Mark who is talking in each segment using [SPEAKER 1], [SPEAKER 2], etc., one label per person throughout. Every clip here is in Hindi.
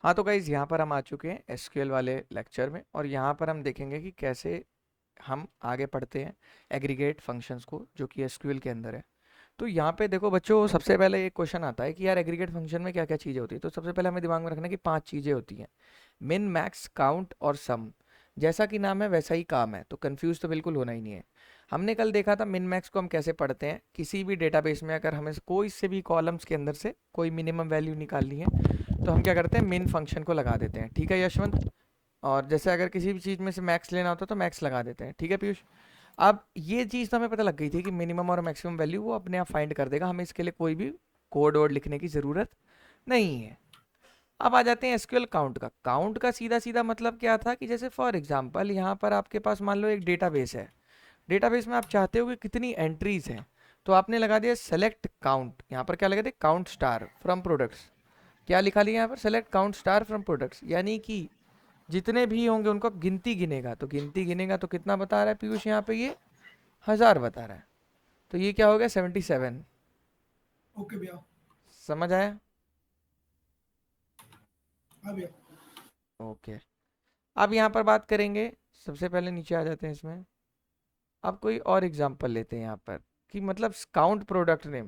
[SPEAKER 1] हाँ तो गाइज यहाँ पर हम आ चुके हैं एसक्यूएल वाले लेक्चर में, और यहाँ पर हम देखेंगे कि कैसे हम आगे पढ़ते हैं एग्रीगेट फंक्शंस को, जो कि एसक्यूएल के अंदर है। तो यहाँ पे देखो बच्चों, सबसे पहले एक क्वेश्चन आता है कि यार एग्रीगेट फंक्शन में क्या क्या चीज़ें होती है। तो सबसे पहले हमें दिमाग में रखना है कि 5 चीज़ें होती हैं: मिन, मैक्स, काउंट और सम। जैसा कि नाम है वैसा ही काम है, तो कंफ्यूज तो बिल्कुल होना ही नहीं है। हमने कल देखा था मिन मैक्स को हम कैसे पढ़ते हैं। किसी भी डेटाबेस में अगर हमें कोई से भी कॉलम्स के अंदर से कोई मिनिमम वैल्यू निकालनी है, तो हम क्या करते हैं, मिन फंक्शन को लगा देते हैं। ठीक है यशवंत? और जैसे अगर किसी भी चीज़ में से मैक्स लेना होता है तो मैक्स लगा देते हैं। ठीक है पीयूष? अब ये चीज़ तो हमें पता लग गई थी कि मिनिमम और मैक्सिमम वैल्यू वो अपने आप फाइंड कर देगा, हमें इसके लिए कोई भी कोड वोड लिखने की ज़रूरत नहीं है। अब आ जाते हैं एसक्यूएल काउंट का। काउंट का सीधा सीधा मतलब क्या था कि जैसे फॉर एग्जांपल यहाँ पर आपके पास मान लो एक डेटाबेस है। डेटाबेस में आप चाहते हो कि कितनी एंट्रीज हैं, तो आपने लगा दिया सेलेक्ट काउंट। यहाँ पर क्या लगा दिया, काउंट स्टार फ्रॉम प्रोडक्ट्स। क्या लिखा लिया यहाँ पर, select count star from products, यानी कि जितने भी होंगे उनको गिनती गिनेगा। तो गिनती गिनेगा तो कितना बता रहा है पीयूष यहाँ पे, ये 1000 बता रहा है। तो ये क्या हो गया, 77।
[SPEAKER 2] ओके भैया।
[SPEAKER 1] समझ आया?
[SPEAKER 2] हाँ भैया।
[SPEAKER 1] ओके। अब यहाँ पर बात करेंगे, सबसे पहले नीचे आ जाते हैं इसमें। अब कोई और एग्जांपल लेते हैं यहाँ पर कि मतलब count product name.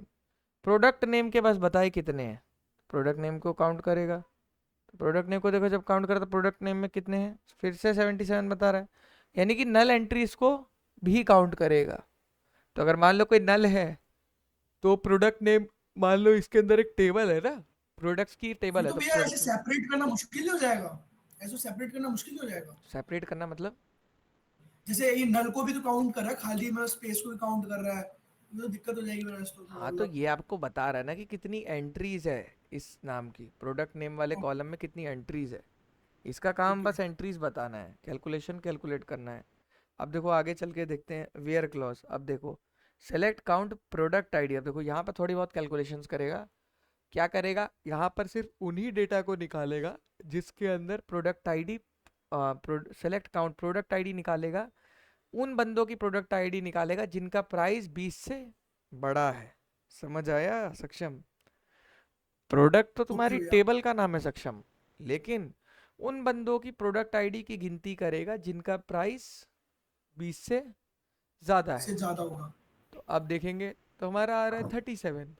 [SPEAKER 1] Product name के बस बताए कितने हैं, प्रोडक्ट नेम को काउंट करेगा। तो प्रोडक्ट नेम को देखो, जब काउंट करा तो प्रोडक्ट नेम में कितने हैं, फिर से 77 बता रहा है। यानी कि नल एंट्रीज को भी काउंट करेगा। तो अगर मान लो कोई नल है, तो प्रोडक्ट नेम, मान लो इसके अंदर एक टेबल है ना, प्रोडक्ट्स की
[SPEAKER 2] फिर
[SPEAKER 1] टेबल है,
[SPEAKER 2] तो
[SPEAKER 1] तो
[SPEAKER 2] भैया ऐसे
[SPEAKER 1] प्रोडक्ट
[SPEAKER 2] सेपरेट करना मुश्किल नहीं हो जाएगा? ऐसे सेपरेट करना मुश्किल नहीं हो जाएगा?
[SPEAKER 1] सेपरेट करना मतलब?
[SPEAKER 2] जैसे ये नल को भी तो काउंट कर रहा है, खाली मतलब स्पेस को भी काउंट कर रहा है, तो दिक्कत हो जाएगी मेरा तो थोड़ा
[SPEAKER 1] हाँ तो
[SPEAKER 2] मतलब।
[SPEAKER 1] ये आपको बता रहा है ना कि कितनी एंट्रीज है इस नाम की, प्रोडक्ट नेम वाले कॉलम में कितनी एंट्रीज है। इसका काम
[SPEAKER 2] ओके।
[SPEAKER 1] बस एंट्रीज बताना है, कैलकुलेशन कैलकुलेट करना है। अब देखो आगे चल के देखते हैं वेयर क्लॉज। अब देखो सेलेक्ट काउंट प्रोडक्ट आईडी। अब देखो यहाँ पर थोड़ी बहुत कैलकुलेशंस करेगा। क्या करेगा, यहाँ पर सिर्फ उन्हीं डेटा को निकालेगा जिसके अंदर product ID, select count product ID निकालेगा। उन बंदों की प्रोडक्ट आईडी निकालेगा जिनका प्राइस 20 से बड़ा है। समझ आया सक्षम? प्रोडक्ट तो
[SPEAKER 2] ओके
[SPEAKER 1] तुम्हारी
[SPEAKER 2] भैया।
[SPEAKER 1] टेबल का नाम है सक्षम, लेकिन उन बंदों की प्रोडक्ट आईडी की गिनती करेगा जिनका प्राइस 20 से ज़्यादा
[SPEAKER 2] से
[SPEAKER 1] है।
[SPEAKER 2] ज्यादा होगा।
[SPEAKER 1] तो अब देखेंगे, तो हमारा आ रहा है 37,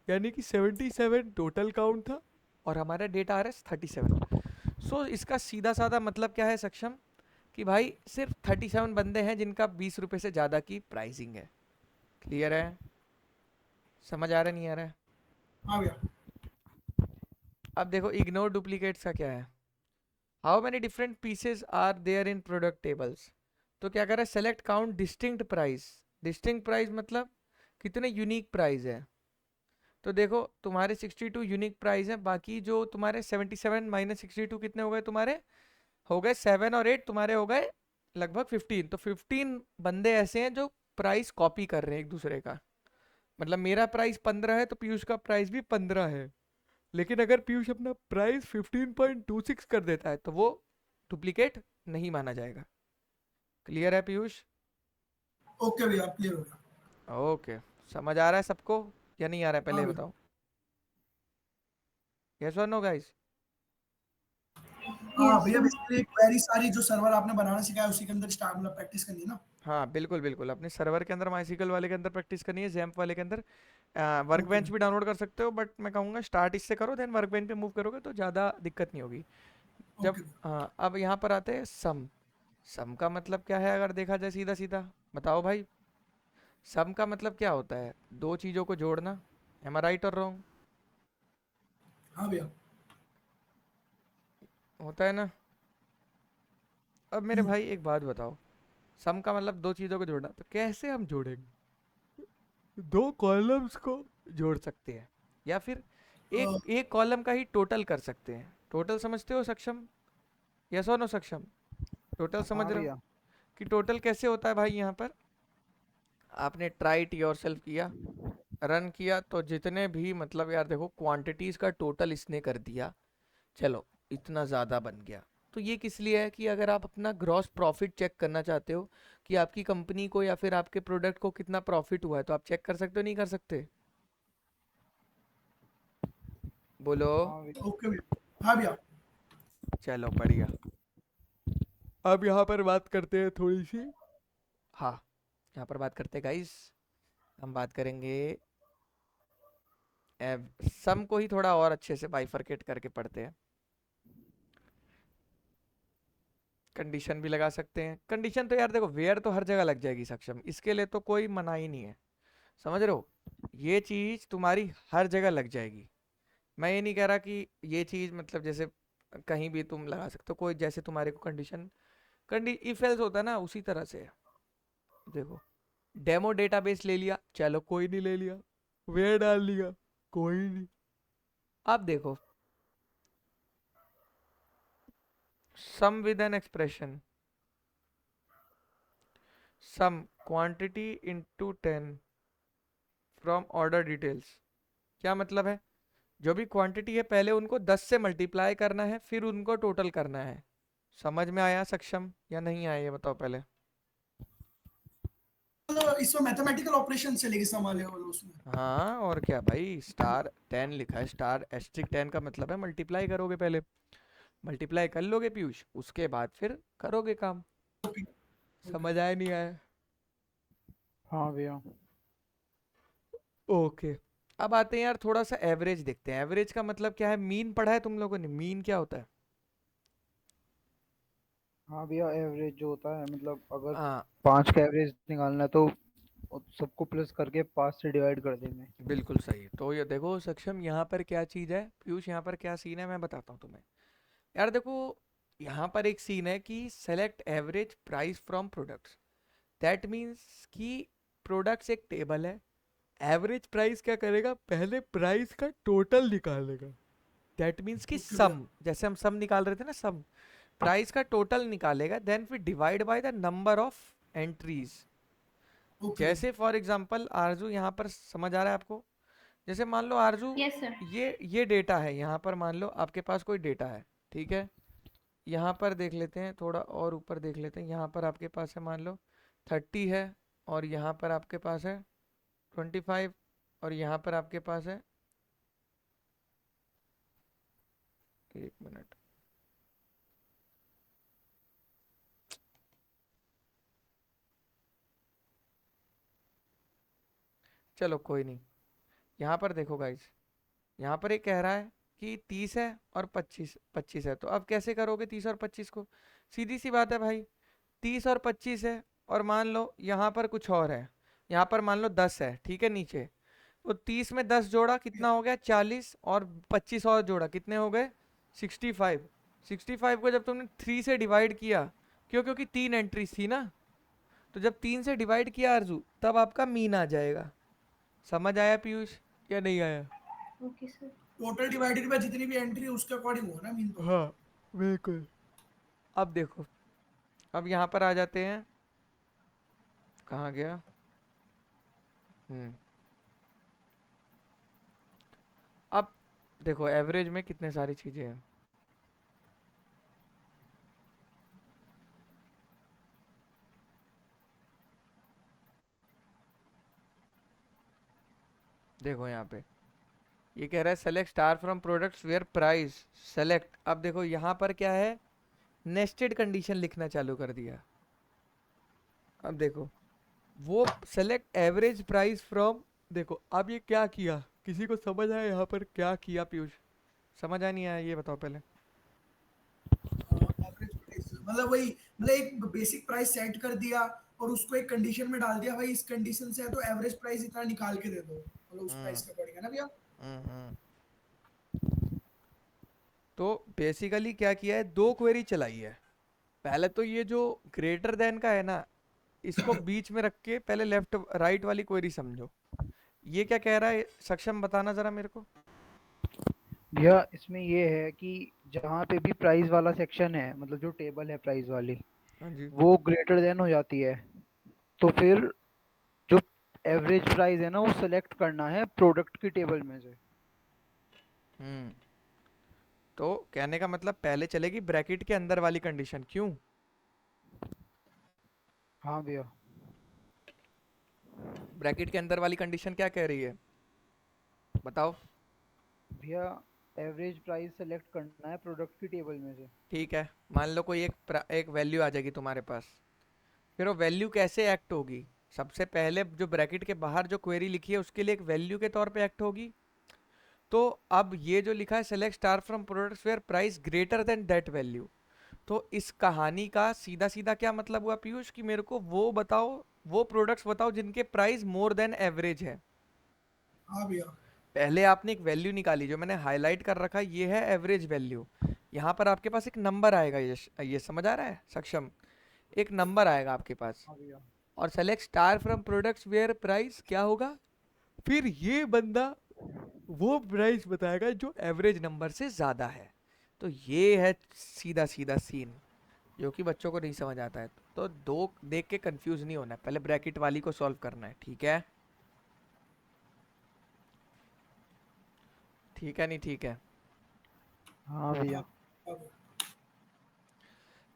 [SPEAKER 1] यानी कि 77 टोटल काउंट था, और हमारा डेटा आ रहा है 37। सो इसका सीधा साधा मतलब क्या है सक्षम, कि भाई सिर्फ 37 बंदे हैं जिनका 20 रुपये से ज़्यादा की प्राइसिंग है। क्लियर है? समझ आ रहा है नहीं आ रहा है?
[SPEAKER 2] हाँ भैया।
[SPEAKER 1] अब देखो इग्नोर डुप्लीकेट्स का क्या है। How many different pieces are there in product tables. तो क्या कर रहा है, select count distinct price. Distinct price मतलब कितने यूनिक प्राइस है। तो देखो तुम्हारे 62 यूनिक प्राइस है, बाकी जो तुम्हारे 77 माइनस 62 कितने हो गए तुम्हारे, हो गए 7 और 8, तुम्हारे हो गए लगभग 15। तो 15 बंदे ऐसे हैं जो प्राइस कॉपी कर रहे हैं एक दूसरे का। मतलब मेरा प्राइस 15 है तो पीयूष का प्राइस भी 15 है, लेकिन अगर पीयूष अपना प्राइस 15.26 कर देता है तो वो डुप्लीकेट नहीं माना जाएगा। क्लियर है पीयूष?
[SPEAKER 2] ओके भैया, क्लियर हो गया।
[SPEAKER 1] ओके। समझ आ रहा है सबको या नहीं आ रहा है, पहले
[SPEAKER 2] हाँ
[SPEAKER 1] ये
[SPEAKER 2] भैया।
[SPEAKER 1] बताओ। यस और नो गाइस?
[SPEAKER 2] हाँ भैया, बेसिकली क्वेरी सारी जो सर्वर आपने बनाना सिखाया उसी के अंदर स्टार्ट मतलब प्रैक्टिस करनी है ना?
[SPEAKER 1] हाँ बिल्कुल बिल्कुल, अपने सर्वर के अंदर माइसिकल वाले के अंदर प्रैक्टिस करनी है, जैम्प वाले के अंदर। Work
[SPEAKER 2] okay.
[SPEAKER 1] बेंच भी डाउनलोड कर सकते हो, बट मैं कहूँगा स्टार्ट इससे करो, देन वर्क बेंच पे मूव करोगे तो ज़्यादा दिक्कत नहीं होगी। जब
[SPEAKER 2] ओके भैया।
[SPEAKER 1] हाँ, अब यहाँ पर आते हैं सम। सम का मतलब क्या है अगर देखा जाए सीधा सीधा, बताओ भाई। सम का मतलब क्या होता है, दो चीज़ों को जोड़ना। एम आई राइट और रॉन्ग?
[SPEAKER 2] हाँ भैया।
[SPEAKER 1] होता है ना? अब मेरे
[SPEAKER 2] हम्म।
[SPEAKER 1] भाई एक बात बताओ, सम का मतलब दो चीज़ों को जोड़ना, तो कैसे हम जोड़ेंगे? दो कॉलम्स को जोड़ सकते हैं, या फिर एक एक कॉलम का ही टोटल कर सकते हैं। टोटल समझते हो सक्षम? यस और नो सक्षम? टोटल समझ
[SPEAKER 3] हाँ
[SPEAKER 1] रहे हो
[SPEAKER 3] भैया।
[SPEAKER 1] कि टोटल कैसे होता है भाई? यहाँ पर आपने ट्राई इट योर सेल्फ किया, रन किया, तो जितने भी मतलब यार देखो क्वांटिटीज का टोटल इसने कर दिया, चलो इतना ज़्यादा बन गया। तो ये किस लिए है कि अगर आप अपना ग्रॉस प्रॉफिट चेक करना चाहते हो कि आपकी कंपनी को या फिर आपके प्रोडक्ट को कितना प्रॉफिट हुआ है, तो आप चेक कर सकते हो नहीं कर सकते? बोलो।
[SPEAKER 3] हाँ भैया।
[SPEAKER 2] ओके भैया। हाँ भैया।
[SPEAKER 1] चलो बढ़िया। अब यहाँ पर बात करते हैं थोड़ी सी। हाँ, यहाँ पर बात करते हैं गाइस, हम बात करेंगे सम को ही थोड़ा और अच्छे से बाइफरकेट करके पढ़ते हैं। कंडीशन भी लगा सकते हैं। कंडीशन तो यार देखो वेयर तो हर जगह लग जाएगी सक्षम, इसके लिए तो कोई मना ही नहीं है, समझ रहे हो। ये चीज तुम्हारी हर जगह लग जाएगी। मैं ये नहीं कह रहा कि ये चीज मतलब जैसे कहीं भी तुम लगा सकते हो, कोई जैसे तुम्हारे को कंडीशन इफ एल्स होता है ना, उसी तरह से है। देखो, डेमो डेटाबेस ले लिया, चलो कोई नहीं, ले लिया। वेयर डाल लिया, कोई नहीं। अब देखो, sum with an expression, sum quantity into 10 from order details. क्या मतलब है? जो भी क्वांटिटी है पहले उनको 10 से मल्टीप्लाई करना है, फिर उनको टोटल करना है। समझ में आया सक्षम या नहीं आया, ये बताओ पहले।
[SPEAKER 2] तो इसमें मैथमेटिकल ऑपरेशन चलेगी संभाले वाले उसमें।
[SPEAKER 1] हाँ और क्या भाई, स्टार 10 लिखा है, स्टार एस्ट्रिक 10 का मतलब है मल्टीप्लाई करोगे पहले। मल्टीप्लाई कर लोगे पीयूष, उसके बाद फिर करोगे काम।
[SPEAKER 2] ओके।
[SPEAKER 1] समझ आया नहीं आया?
[SPEAKER 3] हाँ भैया।
[SPEAKER 1] ओके। अब आते हैं यार थोड़ा सा एवरेज देखते हैं। एवरेज का मतलब क्या है? मीन पढ़ा है तुम लोगों ने? मीन क्या होता है?
[SPEAKER 3] हाँ भैया, एवरेज जो होता है मतलब अगर
[SPEAKER 1] हाँ
[SPEAKER 3] 5 का एवरेज निकालना है तो सबको प्लस करके 5 से डिवाइड कर देंगे।
[SPEAKER 1] बिल्कुल सही। तो ये देखो सक्षम, यहाँ पर क्या चीज़ है, पीयूष यहाँ पर क्या सीन है मैं बताता हूँ तुम्हें। यार देखो, यहाँ पर एक सीन है कि select average price from products. That means कि प्रोडक्ट्स एक टेबल है, एवरेज प्राइस क्या करेगा, पहले प्राइस का टोटल निकालेगा। दैट मीन्स कि
[SPEAKER 2] ओके भैया।
[SPEAKER 1] सम, जैसे हम सम निकाल रहे थे ना, सम प्राइस का टोटल निकालेगा, देन फिर divide by the number of entries.
[SPEAKER 2] Okay भैया।
[SPEAKER 1] जैसे फॉर एग्जांपल आरजू, यहाँ पर समझ आ रहा है आपको? जैसे मान लो आरजू,
[SPEAKER 4] यस सर।
[SPEAKER 1] ये डेटा है, यहाँ पर मान लो आपके पास कोई डेटा है, ठीक है। यहाँ पर देख लेते हैं, थोड़ा और ऊपर देख लेते हैं। यहाँ पर आपके पास है मान लो 30 है, और यहाँ पर आपके पास है 25, और यहाँ पर आपके पास है, एक मिनट, चलो कोई नहीं। यहाँ पर देखो गाइस, यहाँ पर ये कह रहा है कि 30 है और 25 25 है। तो अब कैसे करोगे 30 और 25 को? सीधी सी बात है भाई, 30 और 25 है, और मान लो यहाँ पर कुछ और है, यहाँ पर मान लो 10 है, ठीक है, नीचे। तो 30 में 10 जोड़ा कितना हो गया, 40, और 25 और जोड़ा कितने हो गए, 65। 65 को जब तुमने 3 से डिवाइड किया, क्यों? क्योंकि 3 एंट्रीज थी ना, तो जब 3 से डिवाइड किया आरजू, तब आपका मीन आ जाएगा। समझ आया पीयूष या नहीं आया?
[SPEAKER 4] Okay sir.
[SPEAKER 2] Total divided by जितनी भी एंट्री उसके अकॉर्डिंग होगा ना मीन तो।
[SPEAKER 1] हाँ बिल्कुल। अब देखो, अब यहाँ पर आ जाते हैं, कहाँ गया, हम्म अब देखो एवरेज में कितने सारी चीजें हैं। देखो यहाँ पे ये कह रहा है select star from products where price select. अब देखो यहाँ पर क्या है, नेस्टेड कंडीशन लिखना चालू कर दिया। अब देखो, वो सेलेक्ट एवरेज प्राइस फ्रॉम, देखो अब ये क्या किया, किसी को समझ आया यहाँ पर क्या किया पीयूष? समझ आ नहीं आया, ये बताओ पहले।
[SPEAKER 2] एवरेज प्राइस मतलब वही, मतलब एक बेसिक प्राइस सेट कर दिया और उसको एक कंडीशन में डाल दिया, भाई इस कंडीशन से है तो एवरेज प्राइस इतना निकाल के दे दो, मतलब उस
[SPEAKER 1] हम्म
[SPEAKER 2] प्राइस के अकॉर्डिंग है ना भैया।
[SPEAKER 1] हम्म। तो बेसिकली क्या किया है, दो क्वेरी चलाई है। पहले तो ये जो ग्रेटर देन का है ना, इसको बीच में रख के पहले लेफ्ट राइट वाली क्वेरी समझो। ये क्या कह रहा है सक्षम, बताना जरा मेरे को।
[SPEAKER 3] भैया इसमें ये है कि जहाँ पे भी प्राइस वाला सेक्शन है, मतलब जो टेबल है प्राइस वाली,
[SPEAKER 1] हाँ जी।
[SPEAKER 3] वो ग्रेटर देन हो जाती है, तो फिर जो एवरेज प्राइस है ना वो सेलेक्ट करना है प्रोडक्ट की टेबल में से।
[SPEAKER 1] हम्म तो कहने का मतलब पहले चलेगी ब्रैकेट के अंदर वाली कंडीशन, क्यों?
[SPEAKER 3] हाँ भैया।
[SPEAKER 1] ब्रैकेट के अंदर वाली कंडीशन क्या कह रही है, बताओ।
[SPEAKER 3] भैया एवरेज प्राइस सेलेक्ट करना है प्रोडक्ट की टेबल में से।
[SPEAKER 1] ठीक है, मान लो कोई एक वैल्यू आ जाएगी तुम्हारे पास, फिर वो वैल्यू कैसे एक्ट होगी? सबसे पहले जो ब्रैकेट के बाहर जो क्वेरी लिखी है उसके लिए एक वैल्यू के तौर पे एक्ट होगी। तो अब ये जो लिखा है select star from products where price greater than that value, तो इस कहानी का सीधा सीधा क्या मतलब हुआ पीयूष, कि मेरे को वो बताओ, वो प्रोडक्ट्स बताओ जिनके प्राइस मोर देन एवरेज है।
[SPEAKER 2] हाँ भैया।
[SPEAKER 1] पहले आपने एक वैल्यू निकाली, जो मैंने हाईलाइट कर रखा है ये है एवरेज वैल्यू। यहाँ पर आपके पास एक नंबर आएगा, ये समझ आ रहा है सक्षम? एक नंबर आएगा आपके पास,
[SPEAKER 3] हाँ भैया।
[SPEAKER 1] और select star from products where price क्या होगा, फिर ये बंदा वो प्राइस बताएगा जो एवरेज नंबर से ज़्यादा है। तो ये है सीधा सीधा सीन, जो कि बच्चों को नहीं समझ आता है। तो दो देख के कंफ्यूज नहीं होना है, पहले ब्रैकेट वाली को सॉल्व करना है, ठीक है? ठीक है नहीं ठीक है?
[SPEAKER 3] हाँ भैया।
[SPEAKER 2] हाँ हाँ भैया।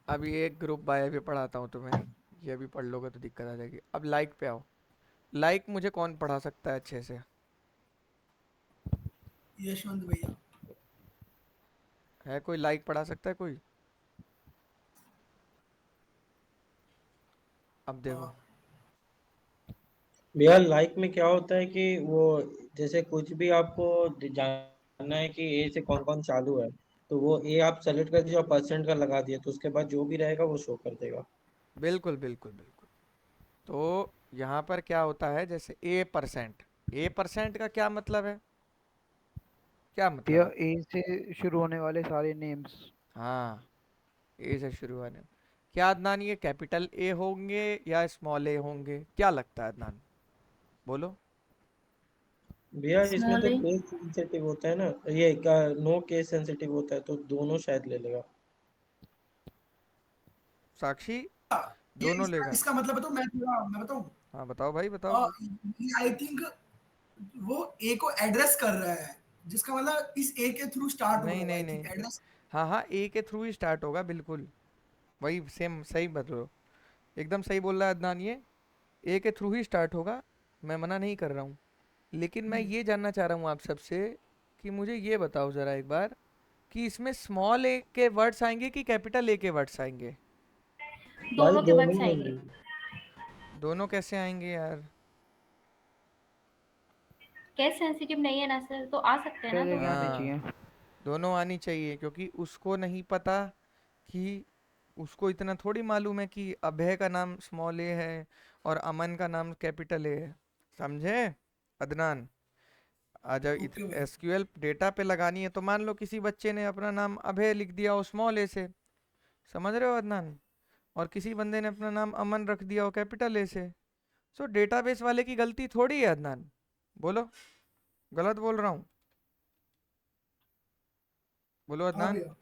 [SPEAKER 1] अब ये ग्रुप बाय भी पढ़ाता हूँ तुम्हें, ये भी पढ़ लोगे तो दिक्कत आ जाएगी। अब लाइक पे आओ। लाइक मुझे कौन पढ़ा सकता है अच्छे से?
[SPEAKER 2] यशवंत भैया।
[SPEAKER 1] है कोई लाइक पढ़ा सकता है कोई? अब देखो।
[SPEAKER 2] हाँ
[SPEAKER 4] भैया लाइक में क्या होता है कि वो जैसे कुछ भी आपको जानना है कि ए से कौन कौन चालू है, तो वो ए आप सेलेक्ट कर दीजिए और परसेंट का लगा दिया, तो उसके बाद जो भी रहेगा वो शो कर देगा।
[SPEAKER 1] बिल्कुल बिल्कुल बिल्कुल। तो यहाँ पर क्या होता है, जैसे ए परसेंट, ए परसेंट का क्या मतलब है? क्या मतलब
[SPEAKER 3] भैया
[SPEAKER 1] है?
[SPEAKER 3] ए से शुरू होने वाले सारे नेम्स।
[SPEAKER 1] हाँ, ए से शुरू होने। क्या अदनान, ये कैपिटल ए होंगे या स्मॉल ए होंगे, क्या लगता है अदनान? बोलो।
[SPEAKER 4] भैया इसमें
[SPEAKER 5] स्मॉल
[SPEAKER 4] तो
[SPEAKER 5] ए।
[SPEAKER 4] केस सेंसिटिव होता है ना, ये नो केस सेंसिटिव होता है, तो दोनों शायद ले लेगा।
[SPEAKER 1] साक्षी,
[SPEAKER 2] ये
[SPEAKER 1] दोनों
[SPEAKER 2] इसका
[SPEAKER 1] लेगा?
[SPEAKER 2] इसका मतलब है, तो मैं बताऊं।
[SPEAKER 1] हाँ बताओ भाई बताओ।
[SPEAKER 2] आई थिंक वो ए को एड्रेस कर रहा है, जिसका मतलब इस ए के थ्रू स्टार्ट हो रहा
[SPEAKER 1] नहीं
[SPEAKER 2] होगा,
[SPEAKER 1] नहीं
[SPEAKER 2] आई थिंक
[SPEAKER 1] नहीं,
[SPEAKER 2] एड्रेस।
[SPEAKER 1] हाँ हाँ, ए के थ्रू ही स्टार्ट होगा बिल्कुल। वही सेम सही बोल रहे हो, एकदम सही बोल रहा है अदनान, ये ए के थ्रू ही स्टार्ट होगा। मैं मना नहीं कर रहा हूँ, लेकिन मैं ये जानना चाह रहा हूँ आप सबसे कि मुझे ये बताओ ज़रा एक बार, कि इसमें स्मॉल ए के वर्ड्स आएंगे कि कैपिटल ए के वर्ड्स आएंगे?
[SPEAKER 4] भाई
[SPEAKER 5] दोनों के
[SPEAKER 4] दोनों
[SPEAKER 5] बच्चे
[SPEAKER 4] ही
[SPEAKER 5] आएंगे।
[SPEAKER 4] होंगे।
[SPEAKER 1] दोनों कैसे आएंगे यार?
[SPEAKER 5] केस सेंसिटिव नहीं है ना सर, तो आ सकते हैं ना
[SPEAKER 3] पहले के
[SPEAKER 5] दोनों।
[SPEAKER 3] आने
[SPEAKER 1] हाँ,
[SPEAKER 3] चाहिए।
[SPEAKER 1] दोनों आनी चाहिए, क्योंकि उसको नहीं पता कि, उसको इतना थोड़ी मालूम है कि अभय का नाम स्मॉल ए है और अमन का नाम कैपिटल ए है। समझे अदनान? आज
[SPEAKER 2] ओके भाई।
[SPEAKER 1] एसक्यूएल डेटा पे लगानी है, तो मान लो किसी बच्चे ने अपना नाम अभय लिख दिया हो स्मॉल ए से, समझ रहे हो अदनान, और किसी बंदे ने अपना नाम अमन रख दिया हो कैपिटल ए से, सो डेटाबेस वाले की गलती थोड़ी है अदनान। बोलो, गलत बोल रहा हूँ? बोलो
[SPEAKER 2] हाँ
[SPEAKER 1] अदनान।
[SPEAKER 2] भैया।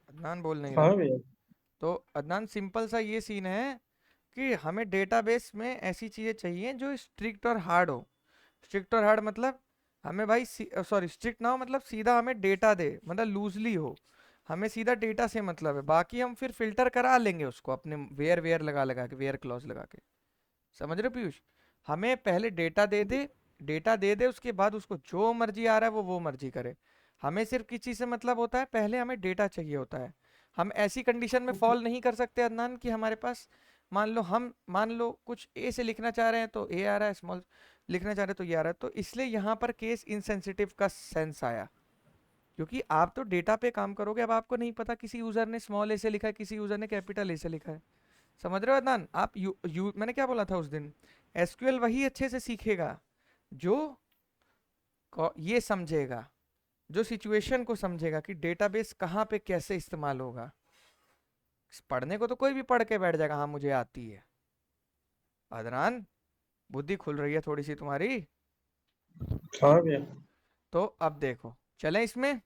[SPEAKER 1] अदनान बोल नहीं
[SPEAKER 4] हाँ
[SPEAKER 1] रहा।
[SPEAKER 4] भैया।
[SPEAKER 1] तो अदनान सिंपल सा ये सीन है कि हमें डेटाबेस में ऐसी चीज़ें चाहिए जो स्ट्रिक्ट और हार्ड हो। स्ट्रिक्ट और हार्ड मतलब, हमें भाई सॉरी, स्ट्रिक्ट ना हो मतलब सीधा हमें डेटा दे, मतलब लूजली हो, हमें सीधा डेटा से मतलब है, बाकी हम फिर फिल्टर करा लेंगे उसको अपने वेयर वेयर लगा लगा के, वेयर क्लॉज लगा के। समझ रहे हो पीयूष? हमें पहले डेटा दे दे, डेटा दे दे, उसके बाद उसको जो मर्जी आ रहा है वो मर्जी करे। हमें सिर्फ किस चीज़ से मतलब होता है, पहले हमें डेटा चाहिए होता है। हम ऐसी कंडीशन में
[SPEAKER 2] ओके।
[SPEAKER 1] फॉल नहीं कर सकते अदनान कि हमारे पास, मान लो कुछ ए से लिखना चाह रहे हैं तो ए आ रहा है, स्मॉल लिखना चाह रहे हैं तो ये आ रहा है, तो इसलिए यहाँ पर केस इनसेंसिटिव का सेंस आया। क्योंकि आप तो डेटा पे काम करोगे, अब आपको नहीं पता किसी यूजर ने स्मॉल ए से लिखा है, किसी यूजर ने कैपिटल ए से लिखा है। समझ रहे हो अदनान? आप मैंने क्या बोला था उस दिन, एसक्यूएल वही अच्छे से सीखेगा जो ये समझेगा, जो सिचुएशन को समझेगा कि डेटाबेस कहाँ पे कैसे इस्तेमाल होगा। पढ़ने को तो कोई भी पढ़ के बैठ जाएगा, हाँ मुझे आती है। अदनान, बुद्धि खुल रही है थोड़ी सी तुम्हारी?
[SPEAKER 4] हाँ भैया।
[SPEAKER 1] तो अब देखो, चलें इसमें।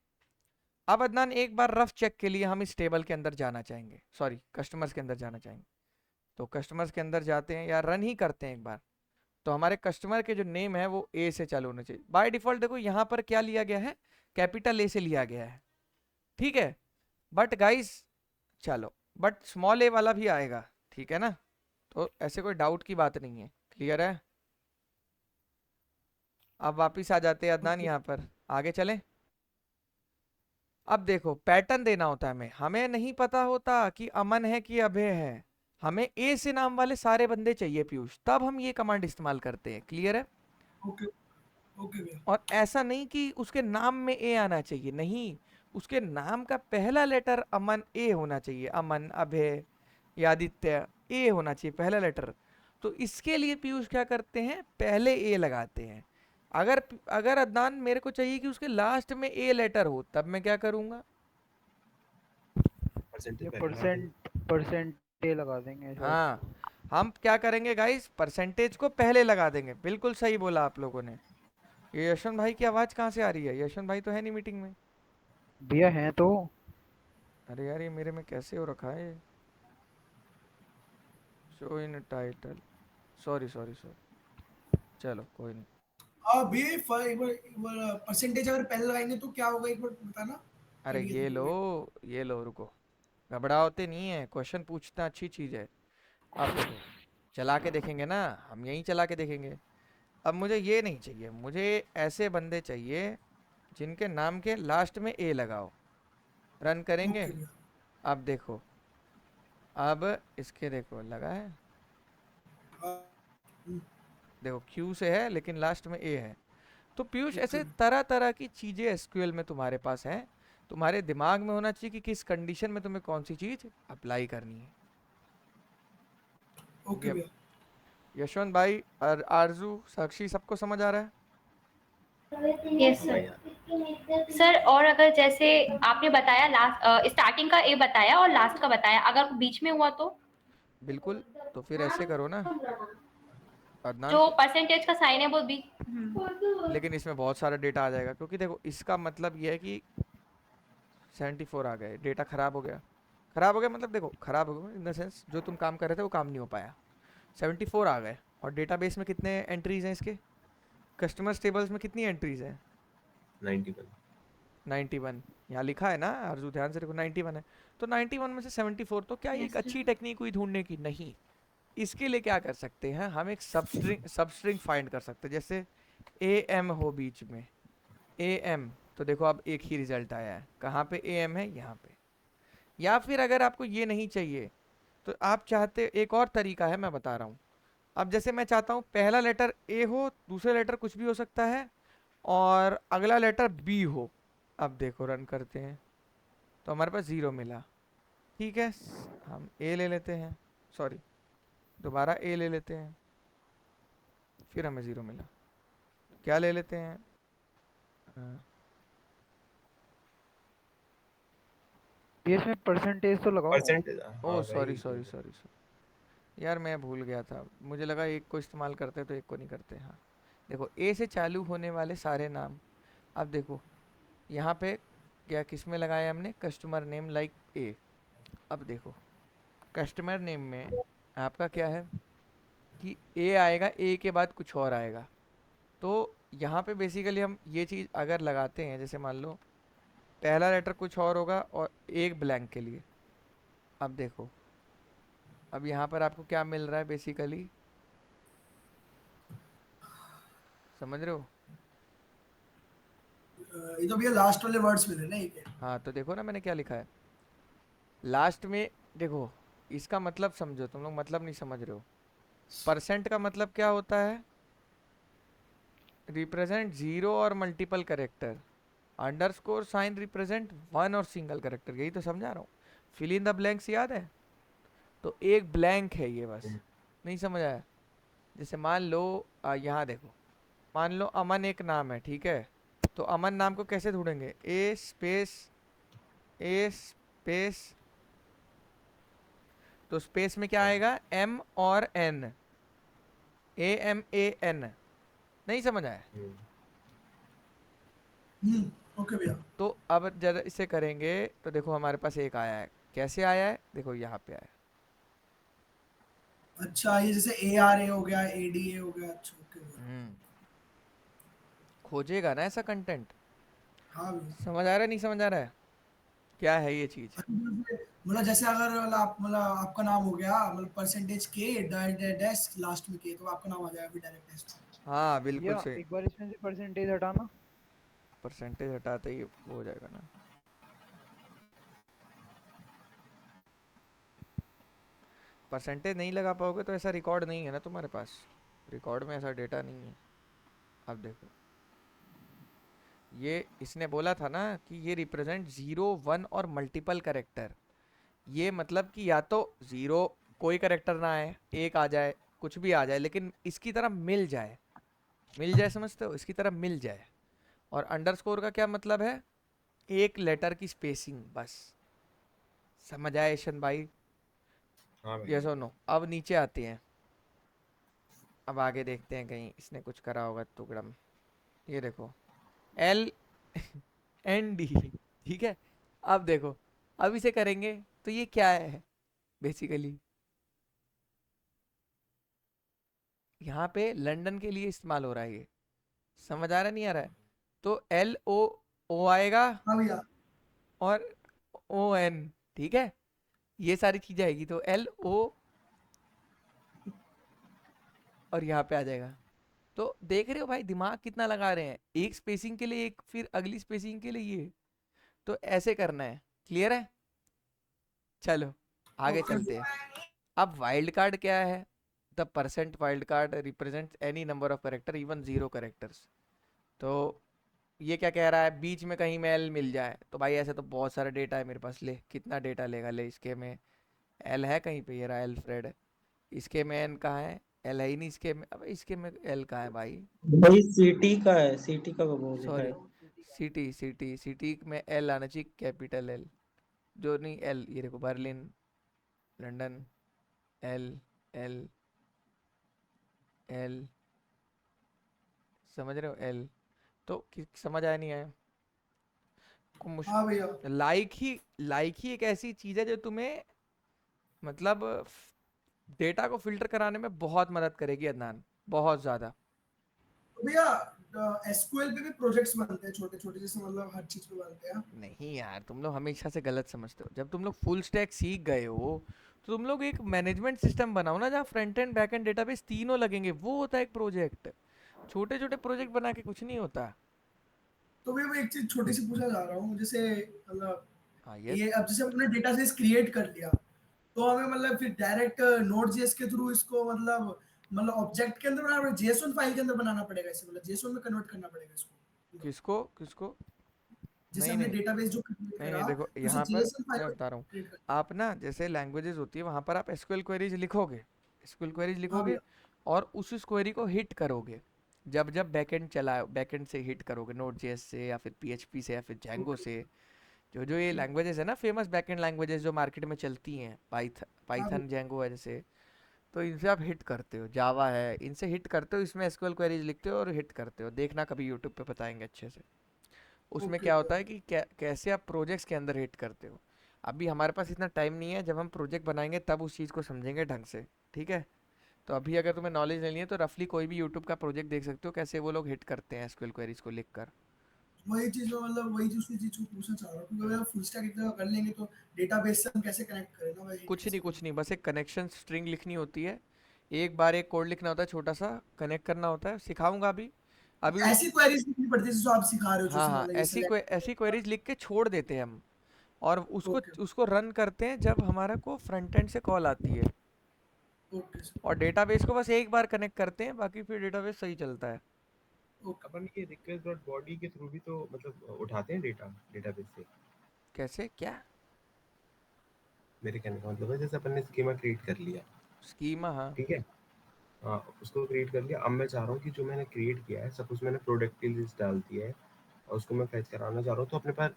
[SPEAKER 1] अब अदनान एक बार रफ चेक के लिए हम इस टेबल के अंदर जाना चाहेंगे, सॉरी कस्टमर्स के अंदर जाना चाहेंगे। तो कस्टमर्स के अंदर जाते हैं या रन ही करते हैं एक बार। तो हमारे कस्टमर के जो नेम है वो ए से चालू होना चाहिए बाय डिफॉल्ट। देखो यहाँ पर क्या लिया गया है, कैपिटल ए से लिया गया है, ठीक है? बट गाइस, चलो, बट स्मॉल ए वाला भी आएगा, ठीक है ना? तो ऐसे कोई डाउट की बात नहीं है, क्लियर है? अब वापिस आ जाते हैं अदनान,
[SPEAKER 2] ओके।
[SPEAKER 1] यहाँ पर आगे चलें। अब देखो पैटर्न देना होता है हमें, हमें नहीं पता होता कि अमन है कि अभय है, हमें ए से नाम वाले सारे बंदे चाहिए पीयूष, तब हम ये कमांड इस्तेमाल करते हैं। क्लियर है?
[SPEAKER 2] ओके ओके भैया।
[SPEAKER 1] और ऐसा नहीं कि उसके नाम में ए आना चाहिए, नहीं, उसके नाम का पहला लेटर अमन ए होना चाहिए, अमन, अभय या आदित्य, ए होना चाहिए पहला लेटर। तो इसके लिए पीयूष क्या करते हैं, पहले ए लगाते हैं। अगर अगर अदनान मेरे को चाहिए कि उसके लास्ट में ए लेटर हो, तब मैं क्या करूंगा,
[SPEAKER 3] ये परसेंट ए लगा देंगे शायद।
[SPEAKER 1] हाँ, हम क्या करेंगे गाइस, परसेंटेज को पहले लगा देंगे। बिल्कुल सही बोला आप लोगों ने। ये यशवंत भाई की आवाज कहाँ से आ रही है? यशवंत भाई तो है नहीं मीटिंग में।
[SPEAKER 3] भैया हैं तो।
[SPEAKER 1] अरे यार ये मेरे में कैसे हो रखा है, show in title, sorry sorry sorry, चलो कोई नहीं।
[SPEAKER 2] हाँ भैया, एक बार परसेंटेज अगर पहले लगाएंगे तो क्या होगा, एक बार बताना।
[SPEAKER 1] अरे
[SPEAKER 2] आइडिया
[SPEAKER 1] ये
[SPEAKER 2] दे
[SPEAKER 1] लो,
[SPEAKER 2] दो।
[SPEAKER 1] ये लो, रुको, घबराओते नहीं है, क्वेश्चन पूछना अच्छी चीज है। अब देखो, चला के देखेंगे ना, हम यहीं चला के देखेंगे। अब मुझे ये नहीं चाहिए, मुझे ऐसे बंदे चाहिए जिनके नाम के लास्ट में ए लगाओ। रन करेंगे।
[SPEAKER 2] ओके भैया।
[SPEAKER 1] अब देखो, अब इसके देखो लगा है,
[SPEAKER 2] हाँ, हम्म,
[SPEAKER 1] देखो क्यू से है लेकिन लास्ट में ए है। तो पीयूष
[SPEAKER 2] ओके
[SPEAKER 1] ऐसे तरह तरह की चीजें एसक्यूएल में तुम्हारे पास हैं, तुम्हारे दिमाग में होना चाहिए कि किस कंडीशन में तुम्हें कौन सी चीज अप्लाई करनी है। क्योंकि
[SPEAKER 2] ओके
[SPEAKER 1] अब
[SPEAKER 2] भैया।
[SPEAKER 1] यशवंत भाई और आरजू, साक्षी, सबको समझ आ रहा है?
[SPEAKER 5] Yes sir. सर और अगर जैसे आपने बताया लास्ट स्टार्टिंग का ए बताया और लास्ट का बताया, अगर बीच में हुआ तो
[SPEAKER 1] बिल्कुल, तो फिर ऐसे करो ना अदनान,
[SPEAKER 5] जो परसेंटेज का साइन है वो भी।
[SPEAKER 1] लेकिन इसमें बहुत सारा डेटा आ जाएगा, क्योंकि देखो इसका मतलब ये है कि 74 आ गए, डेटा खराब हो गया। खराब हो गया मतलब देखो, खराब हो गया इन द सेंस जो तुम काम कर रहे थे वो काम नहीं हो पाया। 74 आ गए, और डेटाबेस में कितने एंट्रीज हैं इसके, कस्टमर टेबल्स में कितनी एंट्रीज हैं?
[SPEAKER 6] 91।
[SPEAKER 1] 91 यहाँ लिखा है ना आरजू, ध्यान से देखो 91 है। तो 91 में से 74, तो क्या ये एक
[SPEAKER 5] Yes,
[SPEAKER 1] अच्छी टेक्निक हुई ढूंढने की? नहीं। इसके लिए क्या कर सकते हैं, हम एक सबस्ट्रिंग फाइंड कर सकते हैं। जैसे ए एम हो बीच में, ए एम, तो देखो अब एक ही रिजल्ट आया है, कहाँ पे ए एम है, यहाँ पे। या फिर अगर आपको ये नहीं चाहिए, तो आप चाहते, एक और तरीका है मैं बता रहा हूँ। अब जैसे मैं चाहता हूँ पहला लेटर ए हो, दूसरा लेटर कुछ भी हो सकता है, और अगला लेटर बी हो। अब देखो रन करते हैं, तो हमारे पास 0 मिला। ठीक है, हम ए ले लेते हैं, सॉरी, दोबारा ए ले लेते हैं, फिर हमें 0 मिला। क्या ले लेते हैं,
[SPEAKER 3] ये इसमें परसेंटेज तो लगाओ।
[SPEAKER 6] परसेंटेज,
[SPEAKER 1] ओ
[SPEAKER 6] हाँ
[SPEAKER 1] सॉरी
[SPEAKER 6] वही
[SPEAKER 1] सॉरी सॉरी सॉरी, यार मैं भूल गया था, मुझे लगा एक को इस्तेमाल करते तो एक को नहीं करते। हाँ देखो, ए से चालू होने वाले सारे नाम। अब देखो यहाँ पे क्या किस में लगाया हमने, कस्टमर नेम लाइक ए। अब देखो कस्टमर नेम में आपका क्या है कि ए आएगा, ए के बाद कुछ और आएगा। तो यहाँ पे बेसिकली हम ये चीज़ अगर लगाते हैं, जैसे मान लो पहला लेटर कुछ और होगा और एक ब्लैंक के लिए। अब देखो, अब यहाँ पर आपको क्या मिल रहा है बेसिकली, समझ रहे हो?
[SPEAKER 2] ये तो भैया लास्ट वाले वर्ड्स मिले ना एक।
[SPEAKER 1] हाँ तो देखो ना मैंने क्या लिखा है लास्ट में, देखो इसका मतलब समझो, तुम लोग मतलब नहीं समझ रहे हो। परसेंट का मतलब क्या होता है, रिप्रेजेंट जीरो और multiple character, underscore sign represent one और सिंगल करेक्टर, यही तो समझा रहा हूँ। फिल इन द ब्लैंक्स याद है? तो एक ब्लैंक है ये, बस नहीं समझ आया? जैसे मान लो यहाँ देखो, मान लो अमन एक नाम है, ठीक है, तो अमन नाम को कैसे ढूंढेंगे, ए स्पेस, ए स्पेस, तो स्पेस में क्या आएगा, एम और N, A M A N. नहीं समझ आया?
[SPEAKER 2] ओके भैया।
[SPEAKER 1] तो अब जरा इसे करेंगे, तो देखो हमारे पास एक आया है, कैसे आया है, देखो यहाँ पे आया है।
[SPEAKER 2] अच्छा, ये जैसे ए आर ए हो गया, ए डी ए हो गया। अच्छा ओके भैया।
[SPEAKER 1] खोजेगा ना ऐसा कंटेंट।
[SPEAKER 2] हाँ भैया।
[SPEAKER 1] समझ आ रहा है, नहीं समझ आ रहा है, क्या है ये चीज?
[SPEAKER 2] मतलब जैसे अगर मतलब आपका नाम हो गया, मतलब परसेंटेज के डैश लास्ट में के, तो आपका नाम आ जाएगा फिर डायरेक्ट टेस्ट।
[SPEAKER 1] हाँ बिल्कुल
[SPEAKER 3] भैया
[SPEAKER 1] सही।
[SPEAKER 3] एक बार इसमें से परसेंटेज हटाना।
[SPEAKER 1] परसेंटेज हटाते ही वो हो जाएगा ना। परसेंटेज नहीं लगा पाओगे तो ऐसा रिकॉर्ड नहीं है ना तुम्हारे पास, रिकॉर्ड में ऐसा डेटा नहीं है। अब देखो ये इसने बोला था ना कि ये रिप्रेजेंट 0 1 और मल्टीपल करेक्टर। ये मतलब कि या तो 0 कोई करेक्टर ना आए, 1 आ जाए, कुछ भी आ जाए, लेकिन इसकी तरह मिल जाए। मिल जाए समझते हो, इसकी तरह मिल जाए। और अंडरस्कोर का क्या मतलब है, एक लेटर की स्पेसिंग बस। समझ आया ईशन भाई?
[SPEAKER 6] हाँ भाई।
[SPEAKER 1] यस और नो। अब नीचे आते हैं, अब आगे देखते हैं कहीं इसने कुछ करा होगा टुकड़म। ये देखो एल एन डी, ठीक है। अब देखो, अब इसे करेंगे तो ये क्या है बेसिकली, यहाँ पे लंदन के लिए इस्तेमाल हो रहा है ये। समझ आ रहा नहीं आ रहा है? तो एल ओ ओ आएगा
[SPEAKER 2] हाँ भैया।
[SPEAKER 1] और ओ एन, ठीक है। ये सारी चीजें आएगी तो एल ओ और यहाँ पे आ जाएगा। तो देख रहे हो भाई दिमाग कितना लगा रहे हैं, एक स्पेसिंग के लिए एक, फिर अगली स्पेसिंग के लिए ये। तो ऐसे करना है। क्लियर है? चलो आगे
[SPEAKER 2] ओके
[SPEAKER 1] चलते हैं। अब वाइल्ड कार्ड क्या है? The percent wild card represents any number of character even 0 characters. तो ये क्या कह रहा है, बीच में कहीं में एल मिल जाए तो भाई ऐसे तो बहुत सारा डेटा है मेरे पास, ले कितना डेटा लेगा, ले इसके में एल है कहीं पे, ये रहा एल्फ्रेड। इसके में एन कहाँ है, एल है ही नहीं इसके में। अब इसके में एल कहाँ है भाई,
[SPEAKER 4] भाई सिटी का है, सिटी का वो लिखा
[SPEAKER 1] सॉरी
[SPEAKER 4] है।
[SPEAKER 1] सिटी, सिटी में एल आना चाहिए, कैपिटल एल। जो नहीं एल, ये देखो Berlin, London, L L L, समझ रहे हो एल। तो समझ आया नहीं आया?
[SPEAKER 2] हाँ भैया।
[SPEAKER 1] लाइक ही एक ऐसी चीज है जो तुम्हें मतलब डेटा को फिल्टर कराने में बहुत मदद करेगी अदनान, बहुत ज्यादा।
[SPEAKER 2] तो भैया एसक्यूएल पे भी प्रोजेक्ट्स बनते हैं छोटे छोटे, जैसे मतलब हर चीज पे बनते हैं।
[SPEAKER 1] नहीं यार, तुम लोग हमेशा से गलत समझते हो। जब तुम लोग फुल स्टैक सीख गए हो तो तुम लोग एक मैनेजमेंट सिस्टम बनाओ ना, जहाँ front end back and database तीनों लगेंगे, वो होता है एक प्रोजेक्ट। छोटे छोटे प्रोजेक्ट बना के कुछ नहीं होता।
[SPEAKER 2] तो भैया मैं एक चीज छोटी सी पूछना चाह रहा हूँ, जैसे मतलब
[SPEAKER 1] हाँ यस।
[SPEAKER 2] ये अब जैसे हमने डेटा सेट क्रिएट कर लिया, तो हमें मतलब फिर डायरेक्ट नोड जेएस के थ्रू इसको मतलब ऑब्जेक्ट के अंदर बनाना पड़ेगा, जेएसओन फाइल के अंदर बनाना पड़ेगा इसे, मतलब जेएसओन में कन्वर्ट करना पड़ेगा इसको।
[SPEAKER 1] किसको किसको?
[SPEAKER 2] जैसे
[SPEAKER 1] नहीं
[SPEAKER 2] हमने
[SPEAKER 1] नहीं
[SPEAKER 2] डेटाबेस जो क्रिएट
[SPEAKER 1] नहीं नहीं,
[SPEAKER 2] करा,
[SPEAKER 1] देखो
[SPEAKER 2] तो उसे
[SPEAKER 1] यहाँ पर
[SPEAKER 2] जेएसओन फाइल
[SPEAKER 1] मैं
[SPEAKER 2] में
[SPEAKER 1] बता रहा हूँ।
[SPEAKER 2] क्रिएट कर।
[SPEAKER 1] आप ना जैसे लैंग्वेजेस होती है वहाँ पर आप एसक्यूएल क्वेरीज लिखोगे, एसक्यूएल क्वेरीज
[SPEAKER 2] हाँ
[SPEAKER 1] लिखोगे
[SPEAKER 2] भैया।
[SPEAKER 1] और उस क्वेरी को हिट करोगे। जब जब बैकएंड चला, बैकएंड से हिट करोगे, नोड जेएस से या फिर पीएचपी से या फिर जैंगो
[SPEAKER 2] ओके।
[SPEAKER 1] से। जो जो ये लैंग्वेजेस है ना फेमस बैकएंड लैंग्वेजेस जो मार्केट में चलती हैं,
[SPEAKER 2] हाँ
[SPEAKER 1] पाइथन
[SPEAKER 2] भैया।
[SPEAKER 1] जैंगो है जैसे, तो इनसे आप हिट करते हो, जावा है, इनसे हिट करते हो, इसमें एसक्यूएल क्वेरीज लिखते हो और हिट करते हो। देखना कभी यूट्यूब पे बताएंगे अच्छे से। उसमें
[SPEAKER 2] ओके
[SPEAKER 1] क्या
[SPEAKER 2] भैया।
[SPEAKER 1] होता है कि कैसे आप प्रोजेक्ट्स के अंदर हिट करते हो। अभी हमारे पास इतना टाइम नहीं है, जब हम प्रोजेक्ट बनाएंगे तब उस चीज़ को समझेंगे ढंग से, ठीक है। तो अभी अगर तुम्हें नॉलेज लेनी है तो रफली कोई भी यूट्यूब का प्रोजेक्ट देख सकते हो, कैसे वो लोग हिट करते हैं एसक्यूएल क्वेरीज को लिखकर।
[SPEAKER 2] वही चीज मैं मतलब वही दूसरी चीज को पूछना चाह रहा हूँ, क्योंकि अगर फुल स्टैक एक जगह कर लेंगे तो डेटाबेस से हम कैसे कनेक्ट करें ना, वही कैसे
[SPEAKER 1] कुछ
[SPEAKER 2] करें।
[SPEAKER 1] नहीं, बस एक कनेक्शन स्ट्रिंग लिखनी होती है। एक बार एक कोड लिखना होता है, छोटा सा कनेक्ट करना होता है, सिखाऊंगा अभी। अभी उस
[SPEAKER 2] ऐसी क्वेरीज लिखनी पड़ती है जो आप सिखा रहे हो,
[SPEAKER 1] हाँ
[SPEAKER 2] जैसे
[SPEAKER 1] हाँ,
[SPEAKER 2] मतलब ये सेलेक्ट।
[SPEAKER 1] ऐसी क्वेरीज लिख के छोड़ देते हैं हम। और उसको
[SPEAKER 2] ओके।
[SPEAKER 1] उसको रन करते हैं जब हमारा को फ्रंट एंड से कॉल आती है।
[SPEAKER 2] Okay sir.
[SPEAKER 1] और डेटाबेस को बस एक बार कनेक्ट करते हैं, बाकी फिर डेटाबेस सही चलता है।
[SPEAKER 2] ओके।
[SPEAKER 6] अपन ये रिक्वेस्ट डॉट बॉडी के थ्रू भी तो मतलब उठाते हैं डेटा डेटाबेस से।
[SPEAKER 1] कैसे क्या?
[SPEAKER 6] मेरे कहने का मतलब है जैसे अपन ने स्कीमा क्रिएट कर लिया,
[SPEAKER 1] स्कीमा, हाँ।
[SPEAKER 6] ठीक है। हाँ, उसको क्रिएट कर लिया। अब मैं चाह रहा हूँ कि जो मैंने क्रिएट किया है, सपोज मैंने प्रोडक्ट की लिस्ट डाल दी है और उसको मैं फैच कराना चाह रहा हूँ, तो अपने पास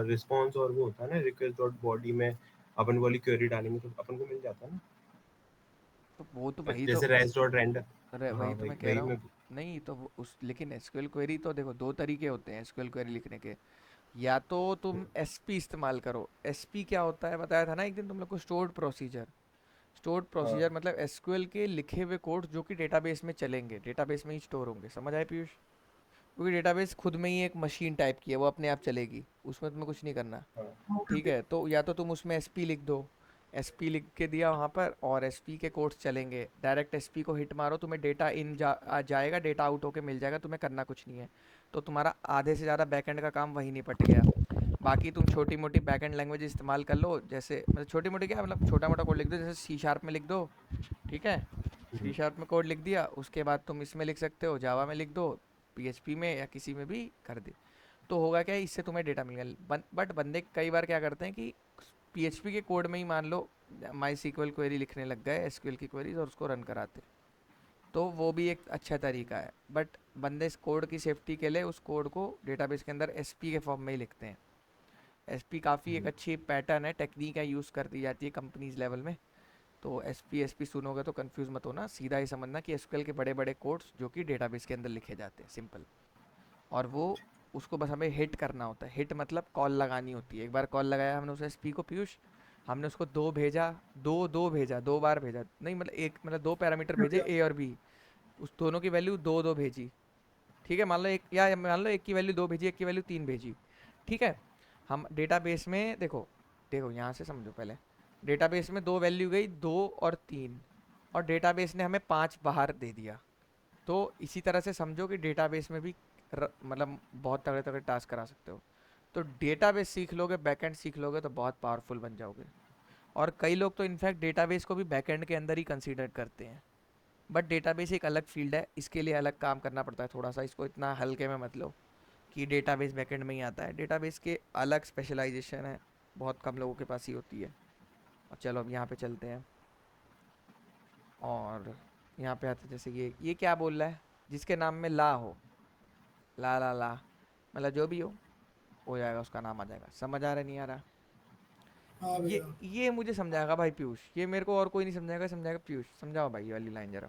[SPEAKER 6] रिस्पॉन्स और वो होता है ना, रिक्वेस्ट डॉट बॉडी में अपन वाली क्वेरी डालेंगे तो अपन को मिल जाता है ना,
[SPEAKER 1] तो वो तो वही तो,
[SPEAKER 6] जैसे रेस्ट डॉट रेंडर।
[SPEAKER 1] अरे
[SPEAKER 6] हाँ
[SPEAKER 1] वही तो
[SPEAKER 6] वही
[SPEAKER 1] मैं कह
[SPEAKER 6] वही
[SPEAKER 1] रहा हूँ।
[SPEAKER 6] मैं।
[SPEAKER 1] नहीं तो उस, लेकिन एसक्यूएल क्वेरी तो देखो दो तरीके होते हैं एसक्यूएल क्वेरी लिखने के। या तो तुम एसपी इस्तेमाल करो। एसपी क्या होता है बताया था ना एक दिन तुम लोग को, स्टोर्ड प्रोसीजर। स्टोर्ड
[SPEAKER 6] हाँ
[SPEAKER 1] प्रोसीजर मतलब एसक्यूएल के लिखे हुए कोड जो कि डेटाबेस में चलेंगे, डेटाबेस में ही स्टोर होंगे। समझ आए पीयूष? क्योंकि डेटाबेस खुद में ही एक मशीन टाइप की है, वो अपने आप चलेगी, उसमें तुम्हें कुछ नहीं करना।
[SPEAKER 6] हाँ
[SPEAKER 2] ओके
[SPEAKER 1] ठीक
[SPEAKER 2] ओके।
[SPEAKER 1] है, तो या तो तुम उसमें एसपी लिख दो, एसपी लिख के दिया वहाँ पर, और एसपी के कोड्स चलेंगे। डायरेक्ट एसपी को हिट मारो, तुम्हें डेटा आ जाएगा, डेटा आउट होके मिल जाएगा, तुम्हें करना कुछ नहीं है। तो तुम्हारा आधे से ज़्यादा बैकएंड का काम वहीं निपट गया। बाकी तुम छोटी मोटी बैक एंड लैंग्वेज इस्तेमाल कर लो, जैसे मतलब छोटी मोटी क्या मतलब छोटा मोटा कोड लिख दो, जैसे सी शार्प में लिख दो, ठीक है, सी शार्प में कोड लिख दिया, उसके बाद तुम इसमें लिख सकते हो, जावा में लिख दो, पीएचपी में या किसी में भी कर दे, तो होगा क्या, इससे तुम्हें डेटा मिल गया। बट बंदे कई बार क्या करते हैं कि पीएचपी के कोड में ही मान लो माई सीक्वल क्वेरी लिखने लग गए, एसक्यूएल की क्वेरीज, और उसको रन कराते, तो वो भी एक अच्छा तरीका है। बट बंदे इस कोड की सेफ्टी के लिए उस कोड को डेटाबेस के अंदर एसपी के फॉर्म में ही लिखते हैं। एसपी काफ़ी एक अच्छी पैटर्न है, टेक्निक है, यूज़ कर दी जाती है कंपनीज लेवल में। तो एसपी सुनोगे तो कंफ्यूज मत होना, सीधा ही समझना कि एसक्यूएल के बड़े बड़े कोड्स जो कि डेटाबेस के अंदर लिखे जाते हैं, सिंपल। और वो उसको बस हमें हिट करना होता है, हिट मतलब कॉल लगानी होती है। एक बार कॉल लगाया हमने उस एसपी को पीयूष, हमने उसको दो भेजा, दो भेजा, दो बार भेजा नहीं, मतलब एक मतलब दो पैरामीटर भेजे ए और बी, उस दोनों की वैल्यू दो दो भेजी, ठीक है, मान लो एक, या मान लो एक की वैल्यू दो भेजी, एक की वैल्यू तीन भेजी, ठीक है। हम डेटाबेस में देखो, देखो यहाँ से समझो पहले, डेटाबेस में दो वैल्यू गई, दो और तीन, और डेटाबेस ने हमें पाँच बाहर दे दिया। तो इसी तरह से समझो कि डेटाबेस में भी मतलब बहुत तगड़े तगड़े टास्क करा सकते हो। तो डेटाबेस सीख लोगे, बैकएंड सीख लोगे, तो बहुत पावरफुल बन जाओगे। और कई लोग तो इनफैक्ट डेटाबेस को भी बैकएंड के अंदर ही कंसीडर करते हैं। बट डेटाबेस एक अलग फील्ड है, इसके लिए अलग काम करना पड़ता है थोड़ा सा, इसको इतना हल्के में मत लो कि डेटाबेस बैकएंड में ही आता है। डेटाबेस के अलग स्पेशलाइजेशन है, बहुत कम लोगों के पास ही होती है। और चलो अब यहाँ पे चलते हैं, और यहाँ पे आते हैं, जैसे ये क्या बोल रहा है, जिसके नाम में ला हो, ला मतलब जो भी हो जाएगा, उसका नाम आ जाएगा। समझ आ रहा नहीं आ रहा?
[SPEAKER 2] हाँ भैया।
[SPEAKER 1] ये मुझे समझाएगा भाई पीयूष, ये मेरे को और कोई नहीं समझाएगा, समझाएगा पीयूष। समझाओ भाई ये वाली लाइन जरा।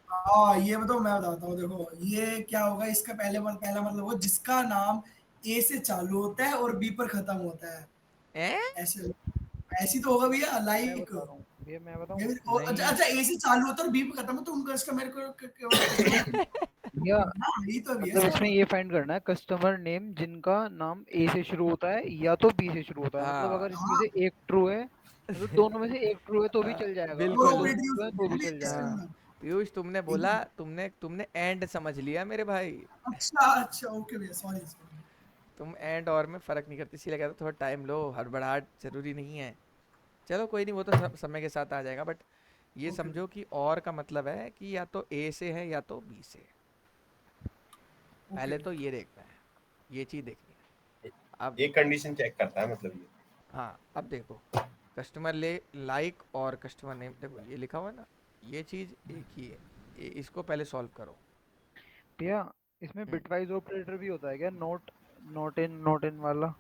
[SPEAKER 2] हाँ ये बताओ, मैं बताता हूँ। देखो ये क्या होगा, इसका पहला मतलब होगा जिसका नाम ए से चालू होता है और बी पर खत्म होता है।
[SPEAKER 1] हैं?
[SPEAKER 2] ऐसे ऐसी तो होगा भैया,
[SPEAKER 3] मैं
[SPEAKER 2] लाइक
[SPEAKER 3] बता रहा हूँ भैया, मैं बताऊँ।
[SPEAKER 2] अच्छा
[SPEAKER 3] नहीं
[SPEAKER 2] अच्छा, ए से चालू होता है और बी पे खत्म होता है, उनका इसका मेरे को मतलब कैसे होगा?
[SPEAKER 3] भैया,
[SPEAKER 2] हाँ यही तो भैया
[SPEAKER 3] मतलब
[SPEAKER 2] इसका
[SPEAKER 3] इसमें ये फाइंड करना है कस्टमर नेम जिनका नाम ए से शुरू होता है या तो बी से शुरू होता है। मतलब
[SPEAKER 1] हाँ
[SPEAKER 3] अगर इसमें
[SPEAKER 2] हाँ,
[SPEAKER 3] से एक ट्रू है, मतलब दोनों में से एक ट्रू है तो भी चल जाएगा,
[SPEAKER 2] वो
[SPEAKER 3] अगर
[SPEAKER 1] बिल्कुल।
[SPEAKER 3] दोनों
[SPEAKER 2] ऑपरेटिंग
[SPEAKER 3] ट्रू है तो भी
[SPEAKER 2] यूनिट
[SPEAKER 3] चल
[SPEAKER 2] इसका
[SPEAKER 3] जाएगा।
[SPEAKER 1] हाँ
[SPEAKER 2] मतलब
[SPEAKER 1] पीयूष, तुमने बोला,
[SPEAKER 2] एकदम।
[SPEAKER 1] तुमने एंड समझ लिया मेरे भाई।
[SPEAKER 2] अच्छा अच्छा, ओके भैया, सॉरी सॉरी।
[SPEAKER 1] तुम एंड और में फ़र्क नहीं करते, इसीलिए कहता हूँ थोड़ा टाइम लो, हड़बड़ाहट ज़रूरी नहीं है। चलो कोई नहीं, वो तो समय के साथ आ जाएगा। बट ये
[SPEAKER 2] ओके
[SPEAKER 1] समझो कि और का मतलब है कि या तो ए से है या तो बी से।
[SPEAKER 2] ओके।
[SPEAKER 1] पहले तो ये देखना है, ये चीज़ देखनी है। अब
[SPEAKER 6] ये कंडीशन चेक करता है मतलब ये।
[SPEAKER 1] हाँ, अब देखो, कस्टमर ले लाइक और कस्टमर नेम, देखो ये लिखा हुआ है ना, ये चीज़ एक ही है। इसको पहले सॉल्व करो।
[SPEAKER 3] भैया इसमें
[SPEAKER 1] हम्म,
[SPEAKER 3] बिटवाइज ऑपरेटर भी होता है क्या? नॉट इन वाला?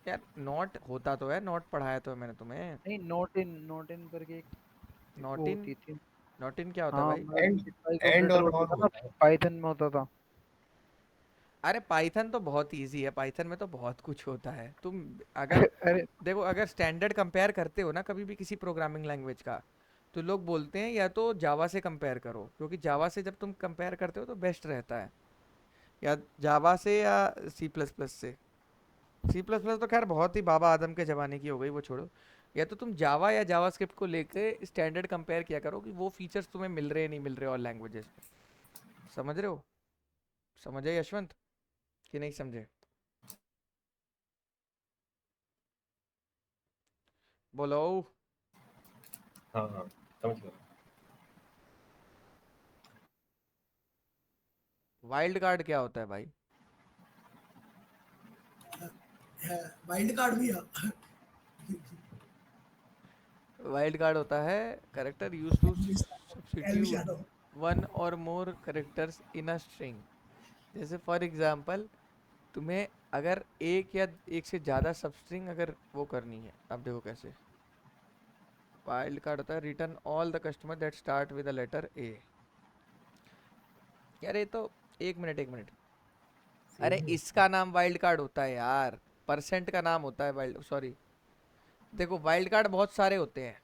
[SPEAKER 1] यार नॉट होता तो है, नॉट पढ़ाया तो है मैंने तुम्हें।
[SPEAKER 3] नहीं, नॉट इन करके एक
[SPEAKER 1] नॉट
[SPEAKER 3] वो
[SPEAKER 1] इन,
[SPEAKER 3] होती थी।
[SPEAKER 1] नॉट इन क्या होता है
[SPEAKER 3] हाँ,
[SPEAKER 1] भाई?
[SPEAKER 3] मतलब
[SPEAKER 6] एंड
[SPEAKER 3] बिटवाइज
[SPEAKER 6] एंड
[SPEAKER 3] ऑपरेटर
[SPEAKER 6] और
[SPEAKER 3] होता
[SPEAKER 6] और
[SPEAKER 3] था ना,
[SPEAKER 6] होता है।
[SPEAKER 3] पाइथन में होता था।
[SPEAKER 1] अरे पाइथन तो बहुत इजी है, पाइथन में तो बहुत कुछ होता है। तुम अगर
[SPEAKER 3] अरे
[SPEAKER 1] देखो, अगर स्टैंडर्ड कंपेयर करते हो ना कभी भी किसी प्रोग्रामिंग लैंग्वेज का, तो लोग बोलते हैं या तो जावा से कंपेयर करो, क्योंकि जावा से जब तुम कंपेयर करते हो तो बेस्ट रहता है, या जावा से या सी प्लस प्लस से। सी प्लस प्लस तो खैर बहुत ही बाबा आदम के ज़माने की हो गई, वो छोड़ो। या तो तुम जावा या जावा स्क्रिप्ट को लेके स्टैंडर्ड कंपेयर किया करो कि वो फीचर्स तुम्हें मिल रहे हैं नहीं मिल रहे और लैंग्वेजेस में। समझ रहे हो? समझे यशवंत कि नहीं समझे? बोलो।
[SPEAKER 6] हाँ हाँ, समझ गया।
[SPEAKER 1] वाइल्ड कार्ड क्या होता है भाई?
[SPEAKER 2] है वाइल्ड कार्ड भैया।
[SPEAKER 1] वाइल्ड कार्ड होता है character use to
[SPEAKER 2] Elvish
[SPEAKER 1] substitute
[SPEAKER 2] Yadav.
[SPEAKER 1] One और more characters in a string. जैसे फॉर एग्जांपल, तुम्हें अगर एक या एक से ज़्यादा सबस्ट्रिंग अगर वो करनी है, अब देखो कैसे। वाइल्ड कार्ड होता है return all the customer that start with the letter A. यार ये तो, एक मिनट, अरे
[SPEAKER 6] सेम है।
[SPEAKER 1] इसका नाम वाइल्ड कार्ड होता है यार, परसेंट का नाम होता है वाइल्ड, सॉरी। देखो वाइल्ड कार्ड बहुत सारे होते हैं,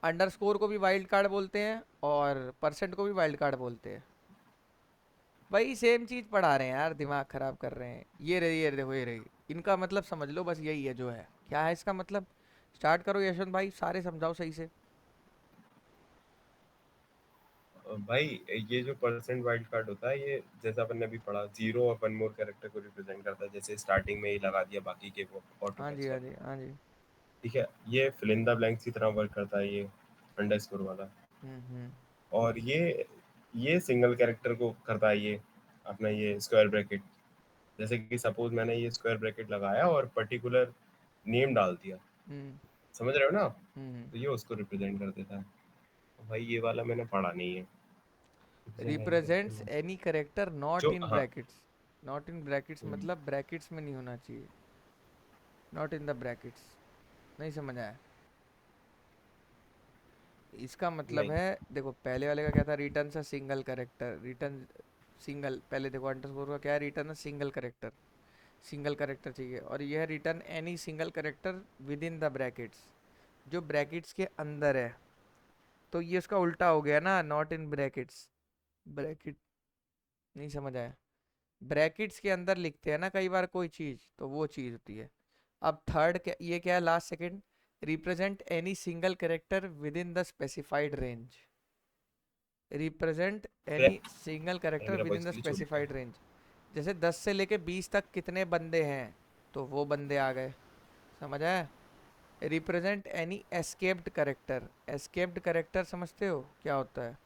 [SPEAKER 1] अंडरस्कोर को भी वाइल्ड कार्ड बोलते हैं और परसेंट को भी वाइल्ड कार्ड बोलते हैं। भाई सेम चीज पढ़ा रहे हैं यार, दिमाग खराब कर रहे हैं। ये देखो ये रही, इनका मतलब समझ लो, बस यही है जो है। क्या है इसका मतलब? स्टार्ट करो यशवंत भाई, सारे समझाओ सही से।
[SPEAKER 6] भाई ये जो परसेंट वाइल्ड कार्ड होता है, ये जैसा अपन ने अभी पढ़ा, 0 और 1 मोर कैरेक्टर को रिप्रेजेंट करता है, जैसे स्टार्टिंग में ही लगा दिया, बाकी के वो ऑटो
[SPEAKER 1] हाँ जी
[SPEAKER 6] कैंसिल
[SPEAKER 1] हाँ
[SPEAKER 6] हो
[SPEAKER 1] जी
[SPEAKER 6] गए।
[SPEAKER 1] हाँ जी।
[SPEAKER 6] ठीक है, ये फिल इन द ब्लैंक्स की तरह वर्क करता है, ये अंडरस्कोर वाला।
[SPEAKER 1] हम्म।
[SPEAKER 6] और ये सिंगल कैरेक्टर को करता है, ये अपना ये स्क्वायर ब्रैकेट। जैसे कि सपोज मैंने ये स्क्वायर ब्रैकेट लगाया और पर्टिकुलर नेम डाल दिया,
[SPEAKER 1] हम्म
[SPEAKER 6] समझ रहे हो ना आप?
[SPEAKER 1] हम्म।
[SPEAKER 6] तो ये उसको रिप्रेजेंट कर देता है। तो भाई ये वाला मैंने पढ़ा नहीं है।
[SPEAKER 1] रिप्रेजेंट्स एनी करेक्टर नॉट
[SPEAKER 6] जो
[SPEAKER 1] इन
[SPEAKER 6] हाँ,
[SPEAKER 1] ब्रैकेट्स। नॉट इन ब्रैकेट्स मतलब ब्रैकेट्स में नहीं होना चाहिए। Not in the brackets. नहीं समझ आया? इसका मतलब
[SPEAKER 6] नहीं।
[SPEAKER 1] है, देखो पहले वाले का क्या था, return a single character, return single, पहले देखो अंडरस्कोर का क्या है, return a single character, single character चाहिए। और यह return any single character with in the brackets, जो ब्रैकेट्स के अंदर है। तो ये उसका उल्टा हो गया ना, नॉट इन ब्रैकेट्स। ब्रैकेट नहीं समझ आया? ब्रैकेट्स के अंदर लिखते हैं ना कई बार कोई चीज़, तो वो चीज़ होती है। अब थर्ड क्या, ये क्या है last second, represent any single character with in the specified range. Represent any single character
[SPEAKER 6] मेरा
[SPEAKER 1] विद इन
[SPEAKER 6] वॉइस
[SPEAKER 1] द
[SPEAKER 6] के लिए छोड़
[SPEAKER 1] स्पेसिफाइड
[SPEAKER 6] दिया।
[SPEAKER 1] रेंज। जैसे 10 से लेके 20 तक कितने बंदे हैं, तो वो बंदे आ गए। समझ आया? Represent any escaped character. Escaped character समझते हो क्या होता है?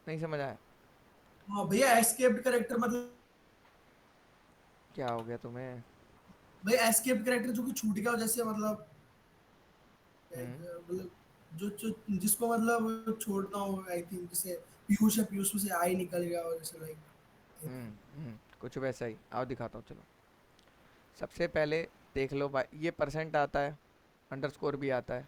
[SPEAKER 1] नहीं समझ आया?
[SPEAKER 2] हाँ भैया, एस्केप्ड करेक्टर मतलब,
[SPEAKER 1] क्या हो गया तुम्हें?
[SPEAKER 2] भाई एस्केप्ड करेक्टर जो कि छूट गया हो, जैसे मतलब
[SPEAKER 1] हम्म
[SPEAKER 2] मतलब जो जिसको मतलब छोड़ना हो, आई थिंक जैसे पीयूष है, पीयूष में से आई निकल गया हो, जैसे लाइक आई थिंक।
[SPEAKER 1] कुछ वैसा ही, आओ दिखाता हूँ चलो। सबसे पहले देख लो भाई, ये परसेंट आता है, अंडरस्कोर भी आता है।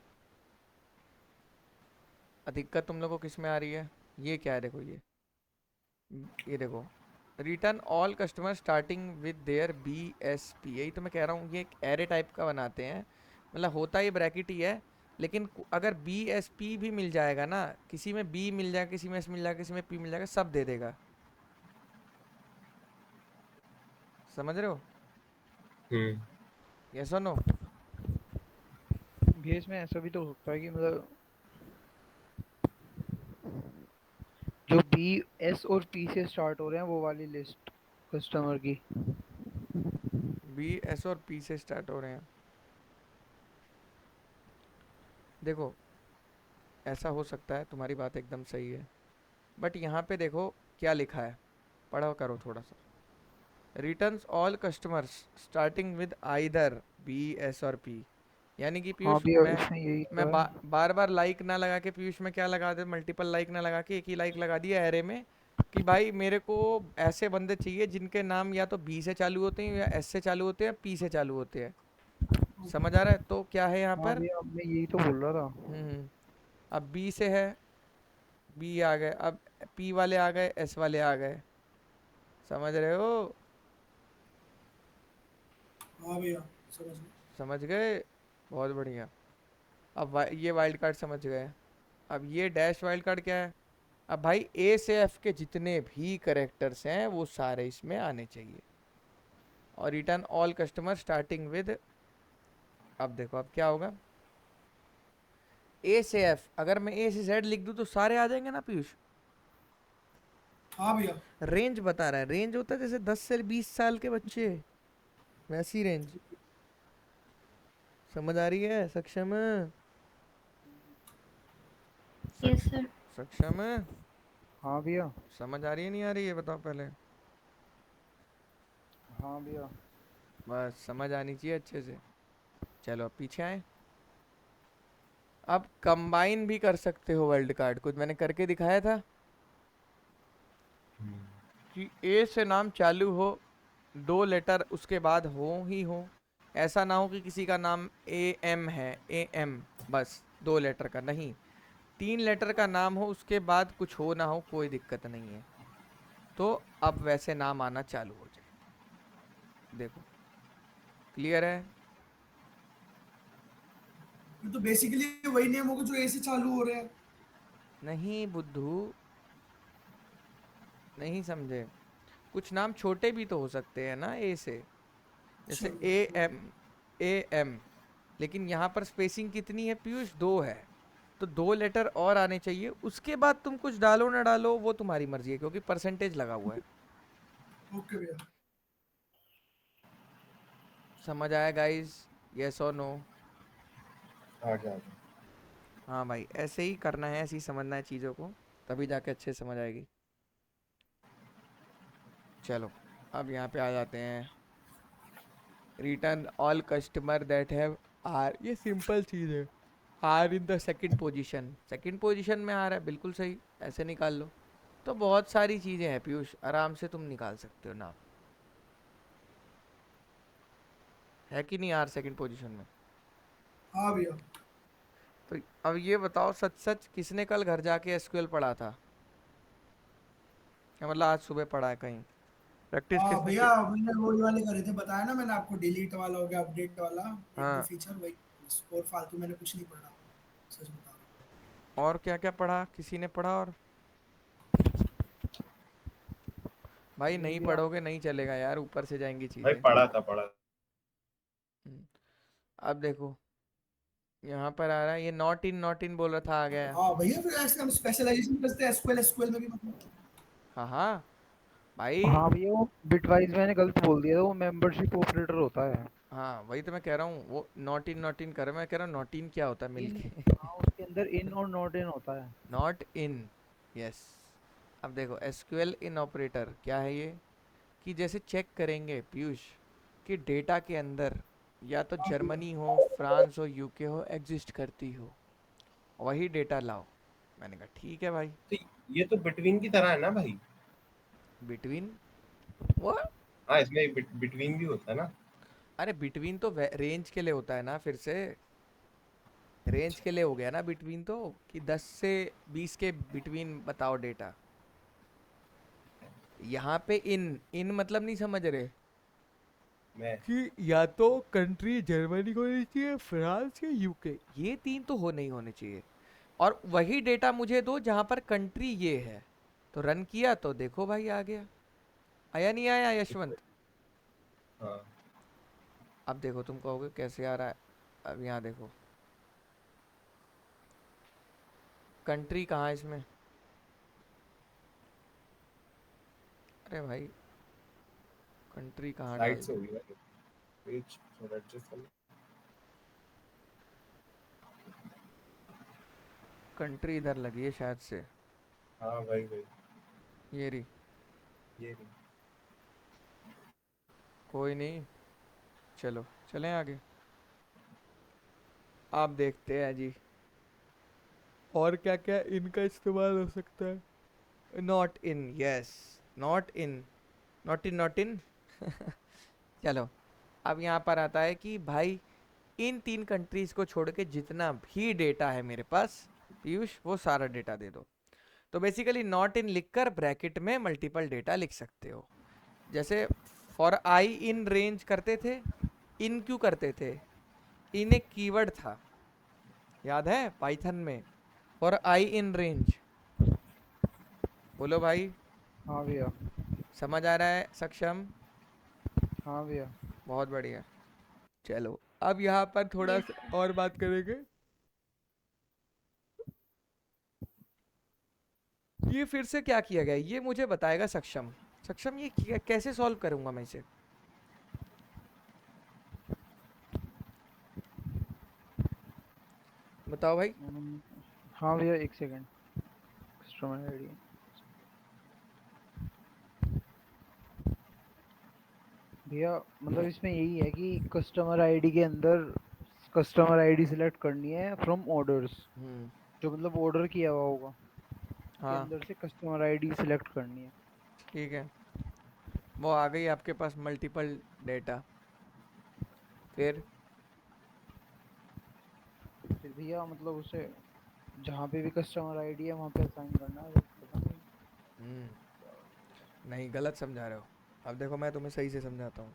[SPEAKER 1] दिक्कत तुम लोग को किस में आ रही है? ये क्या है, देखो ये देखो, return all customer starting with there B S P. यही तो मैं कह रहा हूँ, ये एक एरे टाइप का बनाते हैं। मतलब होता ये ब्रैकेट ही है, लेकिन अगर बी एस पी भी मिल जाएगा ना, किसी में बी मिल जाएगा, किसी में एस मिल जाएगा, किसी में पी मिल जाएगा, सब दे देगा। समझ रहे हो?
[SPEAKER 6] हम्म।
[SPEAKER 1] यस और नो?
[SPEAKER 3] ये इसमें ऐसा भी तो हो सकता है कि मतलब जो बी एस और पी से स्टार्ट हो रहे हैं वो वाली लिस्ट कस्टमर की।
[SPEAKER 1] बी एस और पी से स्टार्ट हो रहे हैं। देखो ऐसा हो सकता है, तुम्हारी बात एकदम सही है, बट यहाँ पे देखो क्या लिखा है, पढ़ा करो थोड़ा सा। Returns all customers starting with either B S और पी। यानी कि
[SPEAKER 3] हाँ
[SPEAKER 1] पीयूष,
[SPEAKER 3] भी
[SPEAKER 1] मैं
[SPEAKER 3] इसमें यही
[SPEAKER 1] मैं
[SPEAKER 3] तो है।
[SPEAKER 1] बार बार लाइक ना लगा के, पीयूष में क्या लगा दे, मल्टीपल लाइक ना लगा के एक ही लाइक लगा दिया एरे में, कि भाई मेरे को ऐसे बंदे चाहिए जिनके नाम या तो बी से चालू होते हैं, या एस से चालू होते हैं, या पी से चालू होते हैं। समझ आ रहा है? तो क्या है यहाँ
[SPEAKER 3] हाँ
[SPEAKER 1] पर?
[SPEAKER 3] भैया मैं यही तो बोल रहा था।
[SPEAKER 1] अब बी से है, बी आ गए, अब पी वाले आ गए, एस वाले आ गए। समझ रहे हो?
[SPEAKER 2] हाँ भैया, समझ गए।
[SPEAKER 1] समझ गए? बहुत बढ़िया। अब ये वाइल्ड कार्ड समझ गए। अब ये डैश वाइल्ड कार्ड क्या है? अब भाई ए से एफ के जितने भी करेक्टर्स हैं वो सारे इसमें आने चाहिए। और return all customer starting with, अब देखो अब क्या होगा, ए से एफ, अगर मैं ए से जेड लिख दूं तो सारे आ जाएंगे ना पीयूष?
[SPEAKER 2] हाँ भैया।
[SPEAKER 1] रेंज बता रहा है, रेंज होता है जैसे 10 से 20 साल के बच्चे, वैसी रेंज। समझ आ रही है? सक्षम?
[SPEAKER 5] यस
[SPEAKER 1] सक,
[SPEAKER 5] सर।
[SPEAKER 1] सक्षम?
[SPEAKER 3] हाँ भैया।
[SPEAKER 1] समझ आ रही है नहीं आ रही है, बताओ पहले।
[SPEAKER 3] हाँ भैया।
[SPEAKER 1] बस समझ आनी चाहिए अच्छे से। चलो अब पीछे आए। अब कंबाइन भी कर सकते हो वर्ल्ड कार्ड, कुछ मैंने करके दिखाया था कि ए से नाम चालू हो, 2 लेटर उसके बाद हो ही हो। ऐसा ना हो कि किसी का नाम ए एम है, ए एम, बस 2 लेटर का नहीं, 3 लेटर का नाम हो, उसके बाद कुछ हो ना हो, कोई दिक्कत नहीं है। तो अब वैसे नाम आना चालू हो जाए। देखो क्लियर है?
[SPEAKER 2] ये तो बेसिकली वही नेम होगा जो ए से चालू हो रहे हैं।
[SPEAKER 1] नहीं बुद्धू, नहीं समझे। कुछ नाम छोटे भी तो हो सकते हैं ना ए से, जैसे
[SPEAKER 2] चलो
[SPEAKER 1] ए
[SPEAKER 2] ठीक
[SPEAKER 1] एम,
[SPEAKER 2] है।
[SPEAKER 1] A M. लेकिन यहाँ पर स्पेसिंग कितनी है पीयूष? 2 है। तो 2 लेटर और आने चाहिए, उसके बाद तुम कुछ डालो ना डालो वो तुम्हारी मर्जी है, क्योंकि परसेंटेज लगा हुआ है।
[SPEAKER 2] ओके भैया।
[SPEAKER 1] समझ आया गाइस? यस और नो?
[SPEAKER 6] आगे आगे।
[SPEAKER 1] हाँ भाई, ऐसे ही करना है, ऐसे ही समझना है चीज़ों को, तभी जाके अच्छे से समझ आएगी। चलो अब यहाँ पे आ जाते हैं। Return all customer that have R, ये सिंपल चीज़ है। R in the second position, second position में आ रहा है, बिल्कुल सही, ऐसे निकाल लो। तो बहुत सारी चीज़ें हैं पीयूष, आराम से तुम निकाल सकते हो ना, है कि नहीं? आर सेकंड पोजीशन में।
[SPEAKER 2] हाँ भैया।
[SPEAKER 1] तो अब ये बताओ सच सच, किसने कल घर जाके एसक्यूएल पढ़ा था, या मतलब आज सुबह पढ़ा है कहीं? प्रैक्टिस
[SPEAKER 2] हाँ
[SPEAKER 1] किसने
[SPEAKER 2] भैया,
[SPEAKER 1] की?
[SPEAKER 2] मैंने वही वाले करे थे, बताया ना मैंने आपको, डिलीट वाला हो गया, अपडेट वाला, एक दो
[SPEAKER 1] हाँ,
[SPEAKER 2] फीचर वही। और फालतू मैंने कुछ नहीं पढ़ा, सच बता रहा हूँ।
[SPEAKER 1] और क्या क्या पढ़ा, किसी ने पढ़ा? और भाई
[SPEAKER 3] नहीं
[SPEAKER 1] नहीं
[SPEAKER 3] भैया।
[SPEAKER 1] पढ़ोगे नहीं चलेगा यार, ऊपर से जाएंगी
[SPEAKER 6] भाई
[SPEAKER 1] चीज़ें।
[SPEAKER 6] पढ़ा था पढ़ा।
[SPEAKER 1] हम्म, अब देखो यहाँ पर आ रहा है, ये नॉट इन बोल रहा था, आ गया।
[SPEAKER 2] हाँ भैया, फिर ऐसे हम स्पेशलाइजेशन करते हैं एसक्यूएल, एसक्यूएल में भी मतलब।
[SPEAKER 1] हाँ हाँ भाई।
[SPEAKER 3] हाँ भैया, वो बिटवाइज मैंने गलत बोल दिया था, वो मेंबरशिप ऑपरेटर होता है।
[SPEAKER 1] हाँ वही तो मैं कह रहा हूँ, वो नॉट इन कर रहा, मैं कह रहा हूँ नॉट इन क्या होता है
[SPEAKER 3] इन,
[SPEAKER 1] मिलके।
[SPEAKER 3] हाँ उसके अंदर इन और नॉट इन होता है।
[SPEAKER 1] Not in, yes. अब देखो एसक्यूएल इन ऑपरेटर क्या है ये, कि जैसे चेक करेंगे पीयूष कि डेटा के अंदर या तो
[SPEAKER 2] हाँ भैया।
[SPEAKER 1] जर्मनी हो, फ्रांस हो, यूके हो, एग्जिस्ट करती हो, वही डेटा लाओ। मैंने कहा ठीक है भाई।
[SPEAKER 6] तो ये तो बिटवीन की तरह है ना भाई?
[SPEAKER 1] बिटवीन वो,
[SPEAKER 6] हाँ, इसमें बिटवीन भी होता है ना।
[SPEAKER 1] अरे बिटवीन तो रेंज के लिए होता है ना, फिर से रेंज के लिए हो गया ना बिटवीन, तो कि 10 से 20 के बिटवीन बताओ डेटा। यहाँ पे इन मतलब नहीं समझ रहे,
[SPEAKER 6] मैं
[SPEAKER 1] कि या तो कंट्री जर्मनी को होनी चाहिए, फ्रांस या यूके, ये तीन तो हो नहीं होने चाहिए। और वही डेटा मुझे दो जहाँ पर कंट्री ये है। तो रन किया तो देखो भाई आ गया, आया नहीं आया यशवंत?
[SPEAKER 6] हाँ।
[SPEAKER 1] अब देखो तुम कहोगे कैसे आ रहा है, अब यहाँ देखो कंट्री कहाँ है इसमें, अरे भाई कंट्री कहाँ
[SPEAKER 6] साइड
[SPEAKER 1] डाल
[SPEAKER 6] से
[SPEAKER 1] दूँ?
[SPEAKER 6] होगी भाई। पेज थोड़ा एडजस्ट कर लो।
[SPEAKER 1] कंट्री इधर लगी है शायद से,
[SPEAKER 6] हाँ भाई भाई।
[SPEAKER 1] ये रही।
[SPEAKER 6] ये नहीं।
[SPEAKER 1] कोई नहीं, चलो चलें आगे। आप देखते हैं जी और क्या क्या इनका इस्तेमाल हो सकता है। Not in, yes, not in, not in. चलो अब यहाँ पर आता है कि भाई इन 3 कंट्रीज को छोड़ के जितना भी डेटा है मेरे पास पीयूष, वो सारा डेटा दे दो। तो बेसिकली नॉट इन लिखकर ब्रैकेट में मल्टीपल डेटा लिख सकते हो। जैसे फॉर आई इन रेंज करते थे, इन क्यों करते थे? इन एक कीवर्ड था, याद है पाइथन में, फॉर आई इन रेंज। बोलो भाई,
[SPEAKER 3] हाँ भैया।
[SPEAKER 1] समझ आ रहा है सक्षम?
[SPEAKER 3] हाँ भैया।
[SPEAKER 1] बहुत बढ़िया। चलो अब यहाँ पर थोड़ा
[SPEAKER 5] यस
[SPEAKER 1] सा
[SPEAKER 5] सर।
[SPEAKER 1] और बात करेंगे। ये फिर से क्या किया गया ये मुझे बताएगा सक्षम। सक्षम ये कैसे सॉल्व करूंगा मैं इसे? बताओ भाई।
[SPEAKER 3] हाँ भैया, एक सेकंड। Customer ID. भैया मतलब इसमें यही है कि कस्टमर आईडी के अंदर कस्टमर आईडी सिलेक्ट करनी है फ्रॉम ऑर्डर्स,
[SPEAKER 1] हम्म।
[SPEAKER 3] जो मतलब ऑर्डर किया हुआ होगा उसके
[SPEAKER 1] हाँ
[SPEAKER 3] अंदर से कस्टमर आईडी सिलेक्ट करनी है।
[SPEAKER 1] ठीक है, वो आ गई आपके पास मल्टीपल डेटा, फिर?
[SPEAKER 3] फिर भैया मतलब उसे जहाँ पे भी कस्टमर आईडी है वहाँ पे असाइन करना है, पता नहीं।
[SPEAKER 1] नहीं गलत समझा रहे हो। अब देखो मैं तुम्हें सही से समझाता हूँ,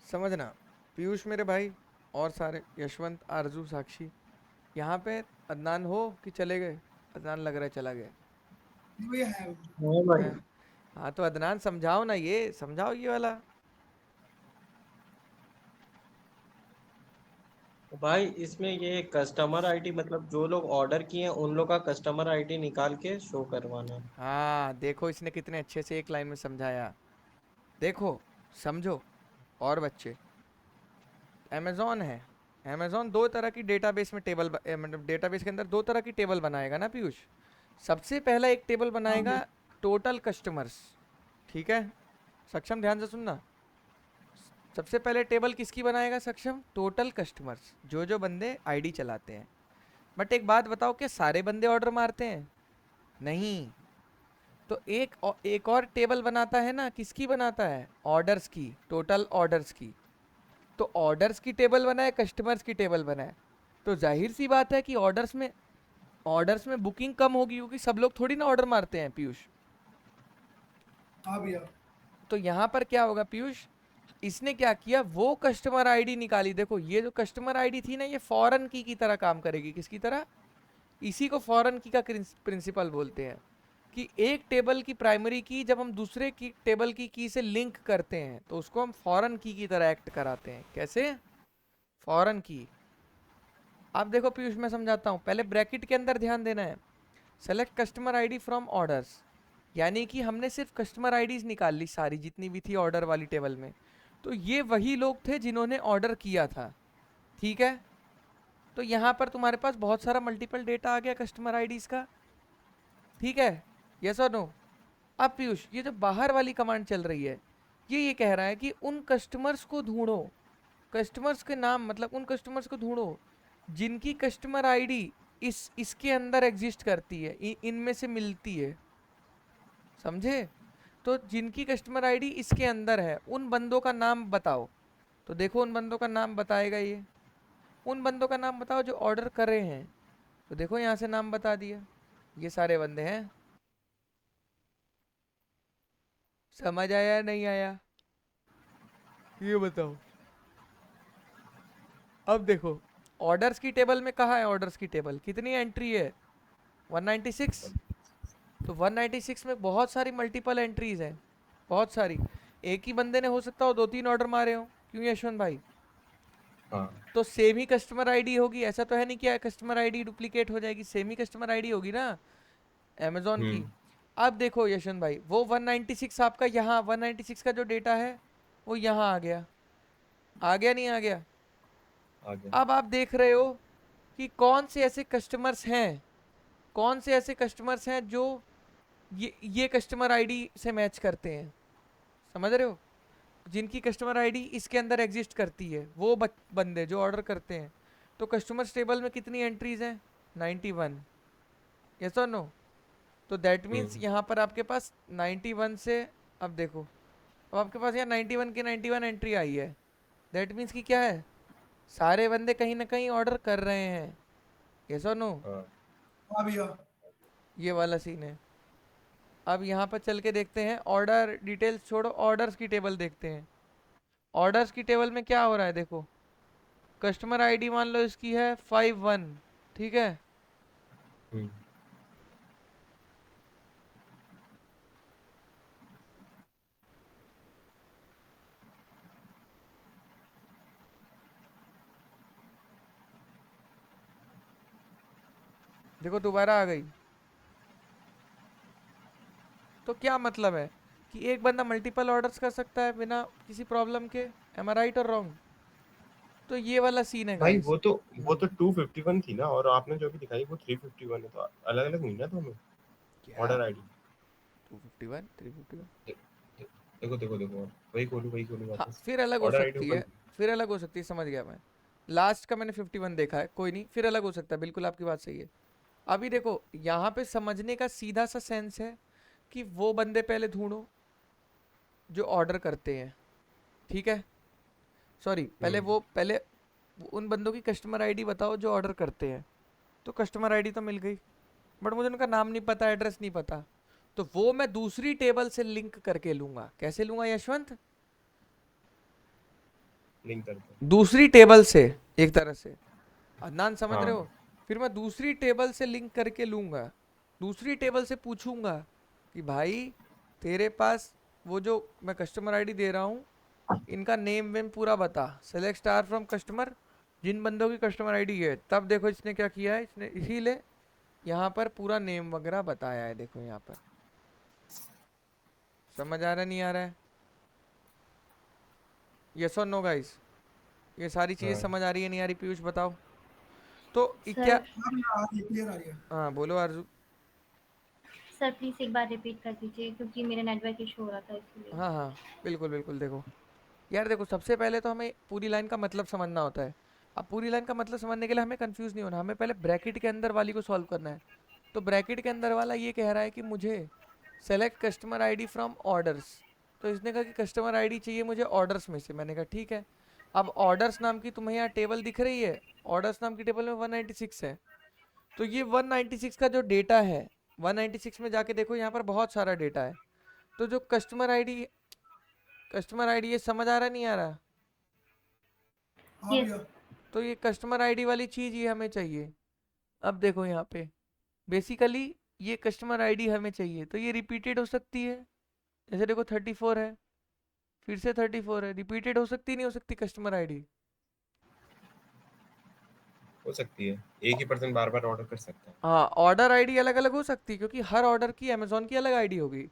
[SPEAKER 1] समझना। पीयूष मेरे भाई और सारे, यशवंत, आरजू, साक्षी, यहाँ पे अदनान हो कि चले गए? अदनान लग रहा है चला गया
[SPEAKER 2] नहीं भैया है।
[SPEAKER 4] हाँ भाई।
[SPEAKER 1] है। हाँ तो अदनान समझाओ ना, ये समझाओ ये वाला।
[SPEAKER 4] भाई इसमें ये कस्टमर आईडी मतलब जो लोग ऑर्डर किए हैं उन लोग का कस्टमर आईडी निकाल के शो करवाना है।
[SPEAKER 1] हाँ देखो इसने कितने अच्छे से एक लाइन में समझाया। देखो समझो। और बच्चे, अमेज़ॉन है, अमेज़ॉन दो तरह की डेटाबेस में टेबल मतलब डेटाबेस के अंदर दो तरह की टेबल बनाएगा ना पीयूष। सबसे पहला एक टेबल
[SPEAKER 2] हाँ
[SPEAKER 1] बनाएगा
[SPEAKER 2] बिल्कुल।
[SPEAKER 1] टोटल कस्टमर्स, ठीक है सक्षम, ध्यान से सुनना। सबसे पहले टेबल किसकी बनाएगा सक्षम? टोटल कस्टमर्स, जो जो बंदे आईडी चलाते हैं। बट एक बात बताओ, क्या सारे बंदे ऑर्डर मारते हैं? नहीं। तो एक और टेबल बनाता है ना, किसकी बनाता है? ऑर्डर्स की, टोटल ऑर्डर्स की। तो ऑर्डर्स की टेबल बनाए, कस्टमर्स की टेबल बनाए, तो जाहिर सी बात है कि ऑर्डर्स में बुकिंग कम होगी, क्योंकि सब लोग थोड़ी ना ऑर्डर मारते हैं पीयूष।
[SPEAKER 2] हाँ भैया।
[SPEAKER 1] तो यहाँ पर क्या होगा पीयूष, इसने क्या किया, वो कस्टमर आईडी निकाली। देखो ये जो कस्टमर आईडी थी ना, ये फॉरेन की तरह काम करेगी। किसकी तरह? इसी को फॉरेन की का प्रिंसिपल बोलते हैं, कि एक टेबल की प्राइमरी की जब हम दूसरे की टेबल की से लिंक करते हैं तो उसको हम फॉरेन की तरह एक्ट कराते हैं। कैसे? फॉरेन की। अब देखो पीयूष मैं समझाता हूँ, पहले ब्रैकेट के अंदर ध्यान देना है। Select customer ID from orders, यानी कि हमने सिर्फ कस्टमर आईडीज निकाल ली सारी जितनी भी थी ऑर्डर वाली टेबल में। तो ये वही लोग थे जिन्होंने ऑर्डर किया था, ठीक है। तो यहाँ पर तुम्हारे पास बहुत सारा मल्टीपल डेटा आ गया कस्टमर आईडीज का, ठीक है, यस और नो। अब पीयूष ये जो बाहर वाली कमांड चल रही है, ये कह रहा है कि उन कस्टमर्स को ढूंढो, कस्टमर्स के नाम मतलब उन कस्टमर्स को ढूंढो जिनकी कस्टमर आईडी इसके अंदर एग्जिस्ट करती है, इनमें से मिलती है, समझे? तो जिनकी कस्टमर आईडी इसके अंदर है उन बंदों का नाम बताओ। तो देखो उन बंदों का नाम बताएगा ये, उन बंदों का नाम बताओ जो ऑर्डर कर रहे हैं। तो देखो यहाँ से नाम बता दिया, ये सारे बंदे हैं। समझ आया या नहीं आया, ये बताओ। अब देखो ऑर्डर्स की टेबल में कहाँ है, ऑर्डर्स की टेबल कितनी एंट्री है? 196। तो 196 में बहुत सारी मल्टीपल एंट्रीज हैं, बहुत सारी। एक ही बंदे ने हो सकता हो 2-3 ऑर्डर मारे हो, क्यों यशवंत भाई?
[SPEAKER 6] हाँ
[SPEAKER 1] तो सेम ही कस्टमर आईडी होगी, ऐसा तो है नहीं क्या कस्टमर आईडी डुप्लीकेट हो जाएगी, सेम ही कस्टमर आईडी होगी ना अमेजोन की। अब देखो यशवंत भाई, वो 196 आपका यहाँ 196 का जो डेटा है वो यहाँ आ गया, आ गया नहीं आ गया?
[SPEAKER 6] आ गया।
[SPEAKER 1] अब आप देख रहे हो कि कौन से ऐसे कस्टमर्स हैं, कौन से ऐसे कस्टमर्स हैं जो ये कस्टमर आईडी से मैच करते हैं, समझ रहे हो? जिनकी कस्टमर आईडी इसके अंदर एग्जिस्ट करती है, वो बंदे जो ऑर्डर करते हैं। तो कस्टमर्स टेबल में कितनी एंट्रीज हैं? 91, यस और नो? तो दैट मीन्स यहाँ पर आपके पास 91 से, अब देखो अब आपके पास यहाँ 91 की 91 एंट्री आई है। दैट मीन्स कि क्या है, सारे बंदे कहीं ना कहीं ऑर्डर कर रहे हैं, यस और नो?
[SPEAKER 6] हाँ
[SPEAKER 2] हाँ भैया।
[SPEAKER 1] ये वाला सीन है। अब यहाँ पर चल के देखते हैं, ऑर्डर डिटेल्स छोड़ो, ऑर्डर्स की टेबल देखते हैं। ऑर्डर्स की टेबल में क्या हो रहा है देखो, कस्टमर आईडी मान लो इसकी है 51, ठीक है। देखो दोबारा आ गई। तो क्या मतलब है कि एक बंदा मल्टीपल ऑर्डर्स कर सकता है बिना किसी प्रॉब्लम के, एम आई राइट और रॉन्ग? तो ये वाला सीन है
[SPEAKER 6] भाई,
[SPEAKER 1] गाइस।
[SPEAKER 6] वो तो 251 थी ना, और आपने जो भी दिखाई वो 351 है, तो अलग अलग हुई ना दोनों
[SPEAKER 1] क्या
[SPEAKER 6] ऑर्डर आईडी।
[SPEAKER 1] 251 351?
[SPEAKER 6] देखो देखो देखो, वही खोलू
[SPEAKER 1] हाँ
[SPEAKER 6] वापस।
[SPEAKER 1] फिर अलग हो
[SPEAKER 6] ऑर्डर आईडी
[SPEAKER 1] सकती
[SPEAKER 6] ओपन
[SPEAKER 1] है, फिर अलग हो सकती है, समझ गया मैं। लास्ट का मैंने 51 देखा है, कोई नहीं, फिर अलग हो सकता है, बिल्कुल आपकी बात सही है। अभी देखो यहाँ पे समझने का सीधा सा सेंस है कि वो बंदे पहले ढूंढो जो ऑर्डर करते हैं, ठीक है। सॉरी, पहले उन बंदों की कस्टमर आईडी बताओ जो ऑर्डर करते हैं। तो कस्टमर आईडी तो मिल गई, बट मुझे उनका नाम नहीं पता, एड्रेस नहीं पता। तो वो मैं दूसरी टेबल से लिंक करके लूंगा। कैसे लूंगा यशवंत?
[SPEAKER 6] लिंक करते
[SPEAKER 1] दूसरी टेबल से, एक तरह से। अदनान समझ
[SPEAKER 6] हाँ।
[SPEAKER 1] रहे हो? फिर मैं दूसरी टेबल से लिंक करके लूंगा, दूसरी टेबल से पूछूंगा कि भाई तेरे पास वो जो मैं कस्टमर आईडी दे रहा हूँ, इनका नेम वेम पूरा बता, सेलेक्ट स्टार फ्रॉम कस्टमर, जिन बंदों की कस्टमर आईडी है, तब देखो इसने क्या किया है, इसने इसीलिए यहाँ पर पूरा नेम वगैरह बताया है। देखो यहाँ पर समझ आ रहा नहीं आ रहा है? यस और नो गाइस, ये सारी चीजें
[SPEAKER 6] हाँ
[SPEAKER 1] समझ आ रही है नहीं आ रही? पीयूष बताओ। तो क्या,
[SPEAKER 5] सर
[SPEAKER 2] हाँ भैया आ रही है, क्लियर आ रही है।
[SPEAKER 1] हाँ बोलो आरजू।
[SPEAKER 5] सर प्लीज एक बार रिपीट कर दीजिए, क्योंकि मेरा नेटवर्क इशू हो रहा था इसलिए।
[SPEAKER 1] हाँ हाँ बिल्कुल बिल्कुल। देखो यार, देखो सबसे पहले तो हमें पूरी लाइन का मतलब समझना होता है। अब पूरी लाइन का मतलब समझने के लिए हमें कंफ्यूज नहीं होना, हमें पहले ब्रैकेट के अंदर वाली को सॉल्व करना है। तो ब्रैकेट के अंदर वाला ये कह रहा है कि मुझे select customer ID from orders. तो इसने कहा कि कस्टमर आईडी चाहिए मुझे ऑर्डर्स में से। मैंने कहा ठीक है। अब ऑर्डर्स नाम की तुम्हें यहाँ टेबल दिख रही है, ऑर्डर्स नाम की टेबल में 196 है। तो ये 196 का जो डेटा है, 196 में जाके देखो यहाँ पर बहुत सारा डेटा है। तो जो कस्टमर आईडी ये समझ आ रहा नहीं आ रहा?
[SPEAKER 2] हाँ
[SPEAKER 5] यस
[SPEAKER 2] भैया
[SPEAKER 1] तो ये कस्टमर आईडी वाली चीज़ ये हमें चाहिए। अब देखो यहाँ पे बेसिकली ये कस्टमर आईडी हमें चाहिए, तो ये रिपीटेड हो सकती है। जैसे देखो 34 है, फिर से 34 है, रिपीटेड हो सकती नहीं हो सकती कस्टमर आईडी?
[SPEAKER 6] हो सकती है, एक ही पर्सन बार बार ऑर्डर कर सकता है।
[SPEAKER 1] हाँ, ऑर्डर आईडी अलग अलग हो सकती है, क्योंकि हर ऑर्डर की अमेजोन की अलग आईडी होगी।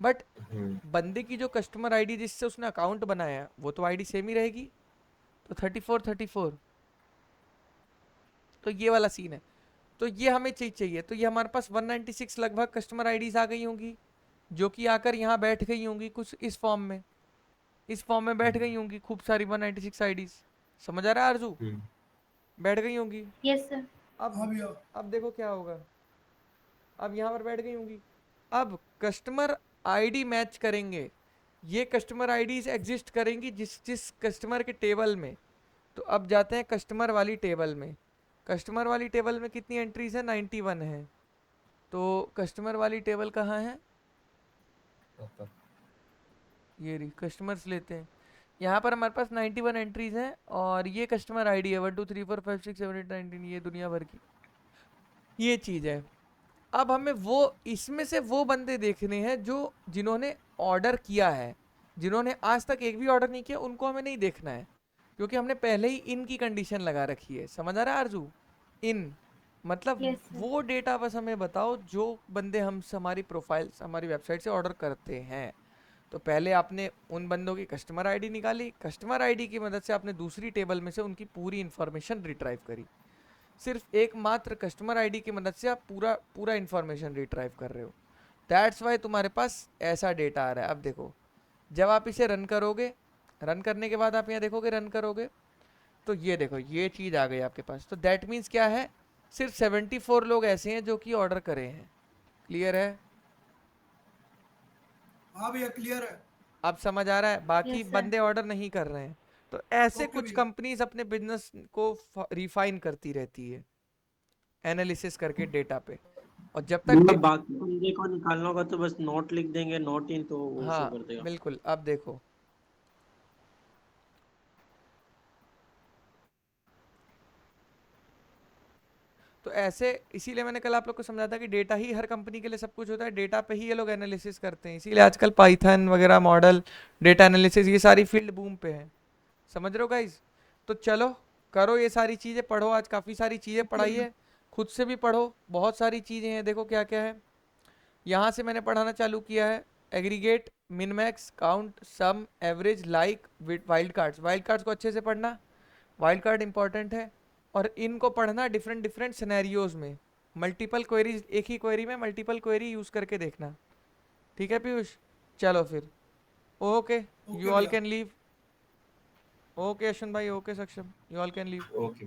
[SPEAKER 1] बट बंदे की जो कस्टमर आईडी जिससे उसने अकाउंट बनाया है, वो तो आईडी सेम ही रहेगी। तो 34 तो ये वाला सीन है। तो ये हमें चाहिए। तो ये हमारे पास 196 लगभग कस्टमर आईडीज आ गई होंगी, जो कि आकर यहाँ बैठ गई होंगी कुछ इस फॉर्म में। इस फॉर्म में बैठ गई होंगी खूब सारी 196 आईडीज। समझ आ रहा है आरजू? बैठ गई होंगी।
[SPEAKER 5] Yes sir.
[SPEAKER 1] अब
[SPEAKER 2] हाँ भैया
[SPEAKER 1] अब देखो क्या होगा। अब यहाँ पर बैठ गई होंगी। अब कस्टमर आईडी मैच करेंगे, ये कस्टमर आईडीज एग्जिस्ट करेंगी जिस जिस कस्टमर के टेबल में। तो अब जाते हैं कस्टमर वाली टेबल में। कस्टमर वाली टेबल में कितनी एंट्रीज है? 91 है। तो कस्टमर वाली टेबल कहाँ है? ये रही, कस्टमर्स लेते हैं। यहाँ पर हमारे पास 91 एंट्रीज हैं, और ये कस्टमर आईडी है 1 2 3 4 5 6 7 8 19, ये दुनिया भर की ये चीज़ है। अब हमें वो इसमें से वो बंदे देखने हैं जो जिन्होंने ऑर्डर किया है। जिन्होंने आज तक एक भी ऑर्डर नहीं किया उनको हमें नहीं देखना है, क्योंकि हमने पहले ही इन की कंडीशन लगा रखी है। समझ आ रहा है आरजू? इन मतलब
[SPEAKER 5] यस सर।
[SPEAKER 1] वो डेटा बस हमें बताओ जो बंदे हम हमारी प्रोफाइल हमारी वेबसाइट से ऑर्डर करते हैं। तो पहले आपने उन बंदों की कस्टमर आईडी निकाली, कस्टमर आईडी की मदद से आपने दूसरी टेबल में से उनकी पूरी इन्फॉर्मेशन रिट्राइव करी। सिर्फ एकमात्र कस्टमर आईडी की मदद से आप पूरा इन्फॉर्मेशन रिट्राइव कर रहे हो। दैट्स वाई तुम्हारे पास ऐसा डेटा आ रहा है। अब देखो, जब आप इसे रन करोगे, रन करने के बाद आप यहाँ देखोगे, रन करोगे तो ये देखो ये चीज़ आ गई आपके पास। तो दैट मीन्स क्या है? सिर्फ 74 लोग ऐसे हैं जो कि ऑर्डर करे हैं। क्लियर है?
[SPEAKER 2] हाँ भैया क्लियर है।
[SPEAKER 1] अब समझ आ रहा है? बाकी
[SPEAKER 5] यस सर।
[SPEAKER 1] बंदे ऑर्डर नहीं कर रहे हैं। तो ऐसे
[SPEAKER 2] ओके
[SPEAKER 1] कुछ
[SPEAKER 2] भैया
[SPEAKER 1] कंपनीज अपने बिजनेस को रिफाइन करती रहती है एनालिसिस करके डेटा पे। और जब तक
[SPEAKER 4] मतलब बाकी बंदे को निकालना होगा तो बस नोट लिख देंगे, नोट इन, तो वो शो
[SPEAKER 1] हाँ
[SPEAKER 4] कर देगा।
[SPEAKER 1] बिल्कुल। अब देखो तो ऐसे, इसीलिए मैंने कल आप लोग को समझा था कि डेटा ही हर कंपनी के लिए सब कुछ होता है। डेटा पे ही ये लोग एनालिसिस करते हैं। इसीलिए आजकल पाइथन वगैरह मॉडल, डेटा एनालिसिस, ये सारी फील्ड बूम पे है। समझ रहे हो गाइज? तो चलो करो ये सारी चीज़ें, पढ़ो। आज काफ़ी सारी चीज़ें पढ़ाई है, खुद से भी पढ़ो। बहुत सारी चीज़ें हैं, देखो क्या क्या है। यहाँ से मैंने पढ़ाना चालू किया है। Aggregate, min max, count, sum, average, like, wild cards. Wild cards को अच्छे से पढ़ना, वाइल्ड कार्ड इंपॉर्टेंट है। और इनको पढ़ना डिफरेंट डिफरेंट सिनेरियोज में। मल्टीपल क्वेरीज, एक ही क्वेरी में मल्टीपल क्वेरी यूज़ करके देखना। ठीक है पीयूष? चलो फिर, ओके, यू
[SPEAKER 2] ओके
[SPEAKER 1] ऑल
[SPEAKER 2] भैया
[SPEAKER 1] कैन लीव। ओके अश्विन भाई, ओके सक्षम, you all can leave.
[SPEAKER 6] Okay.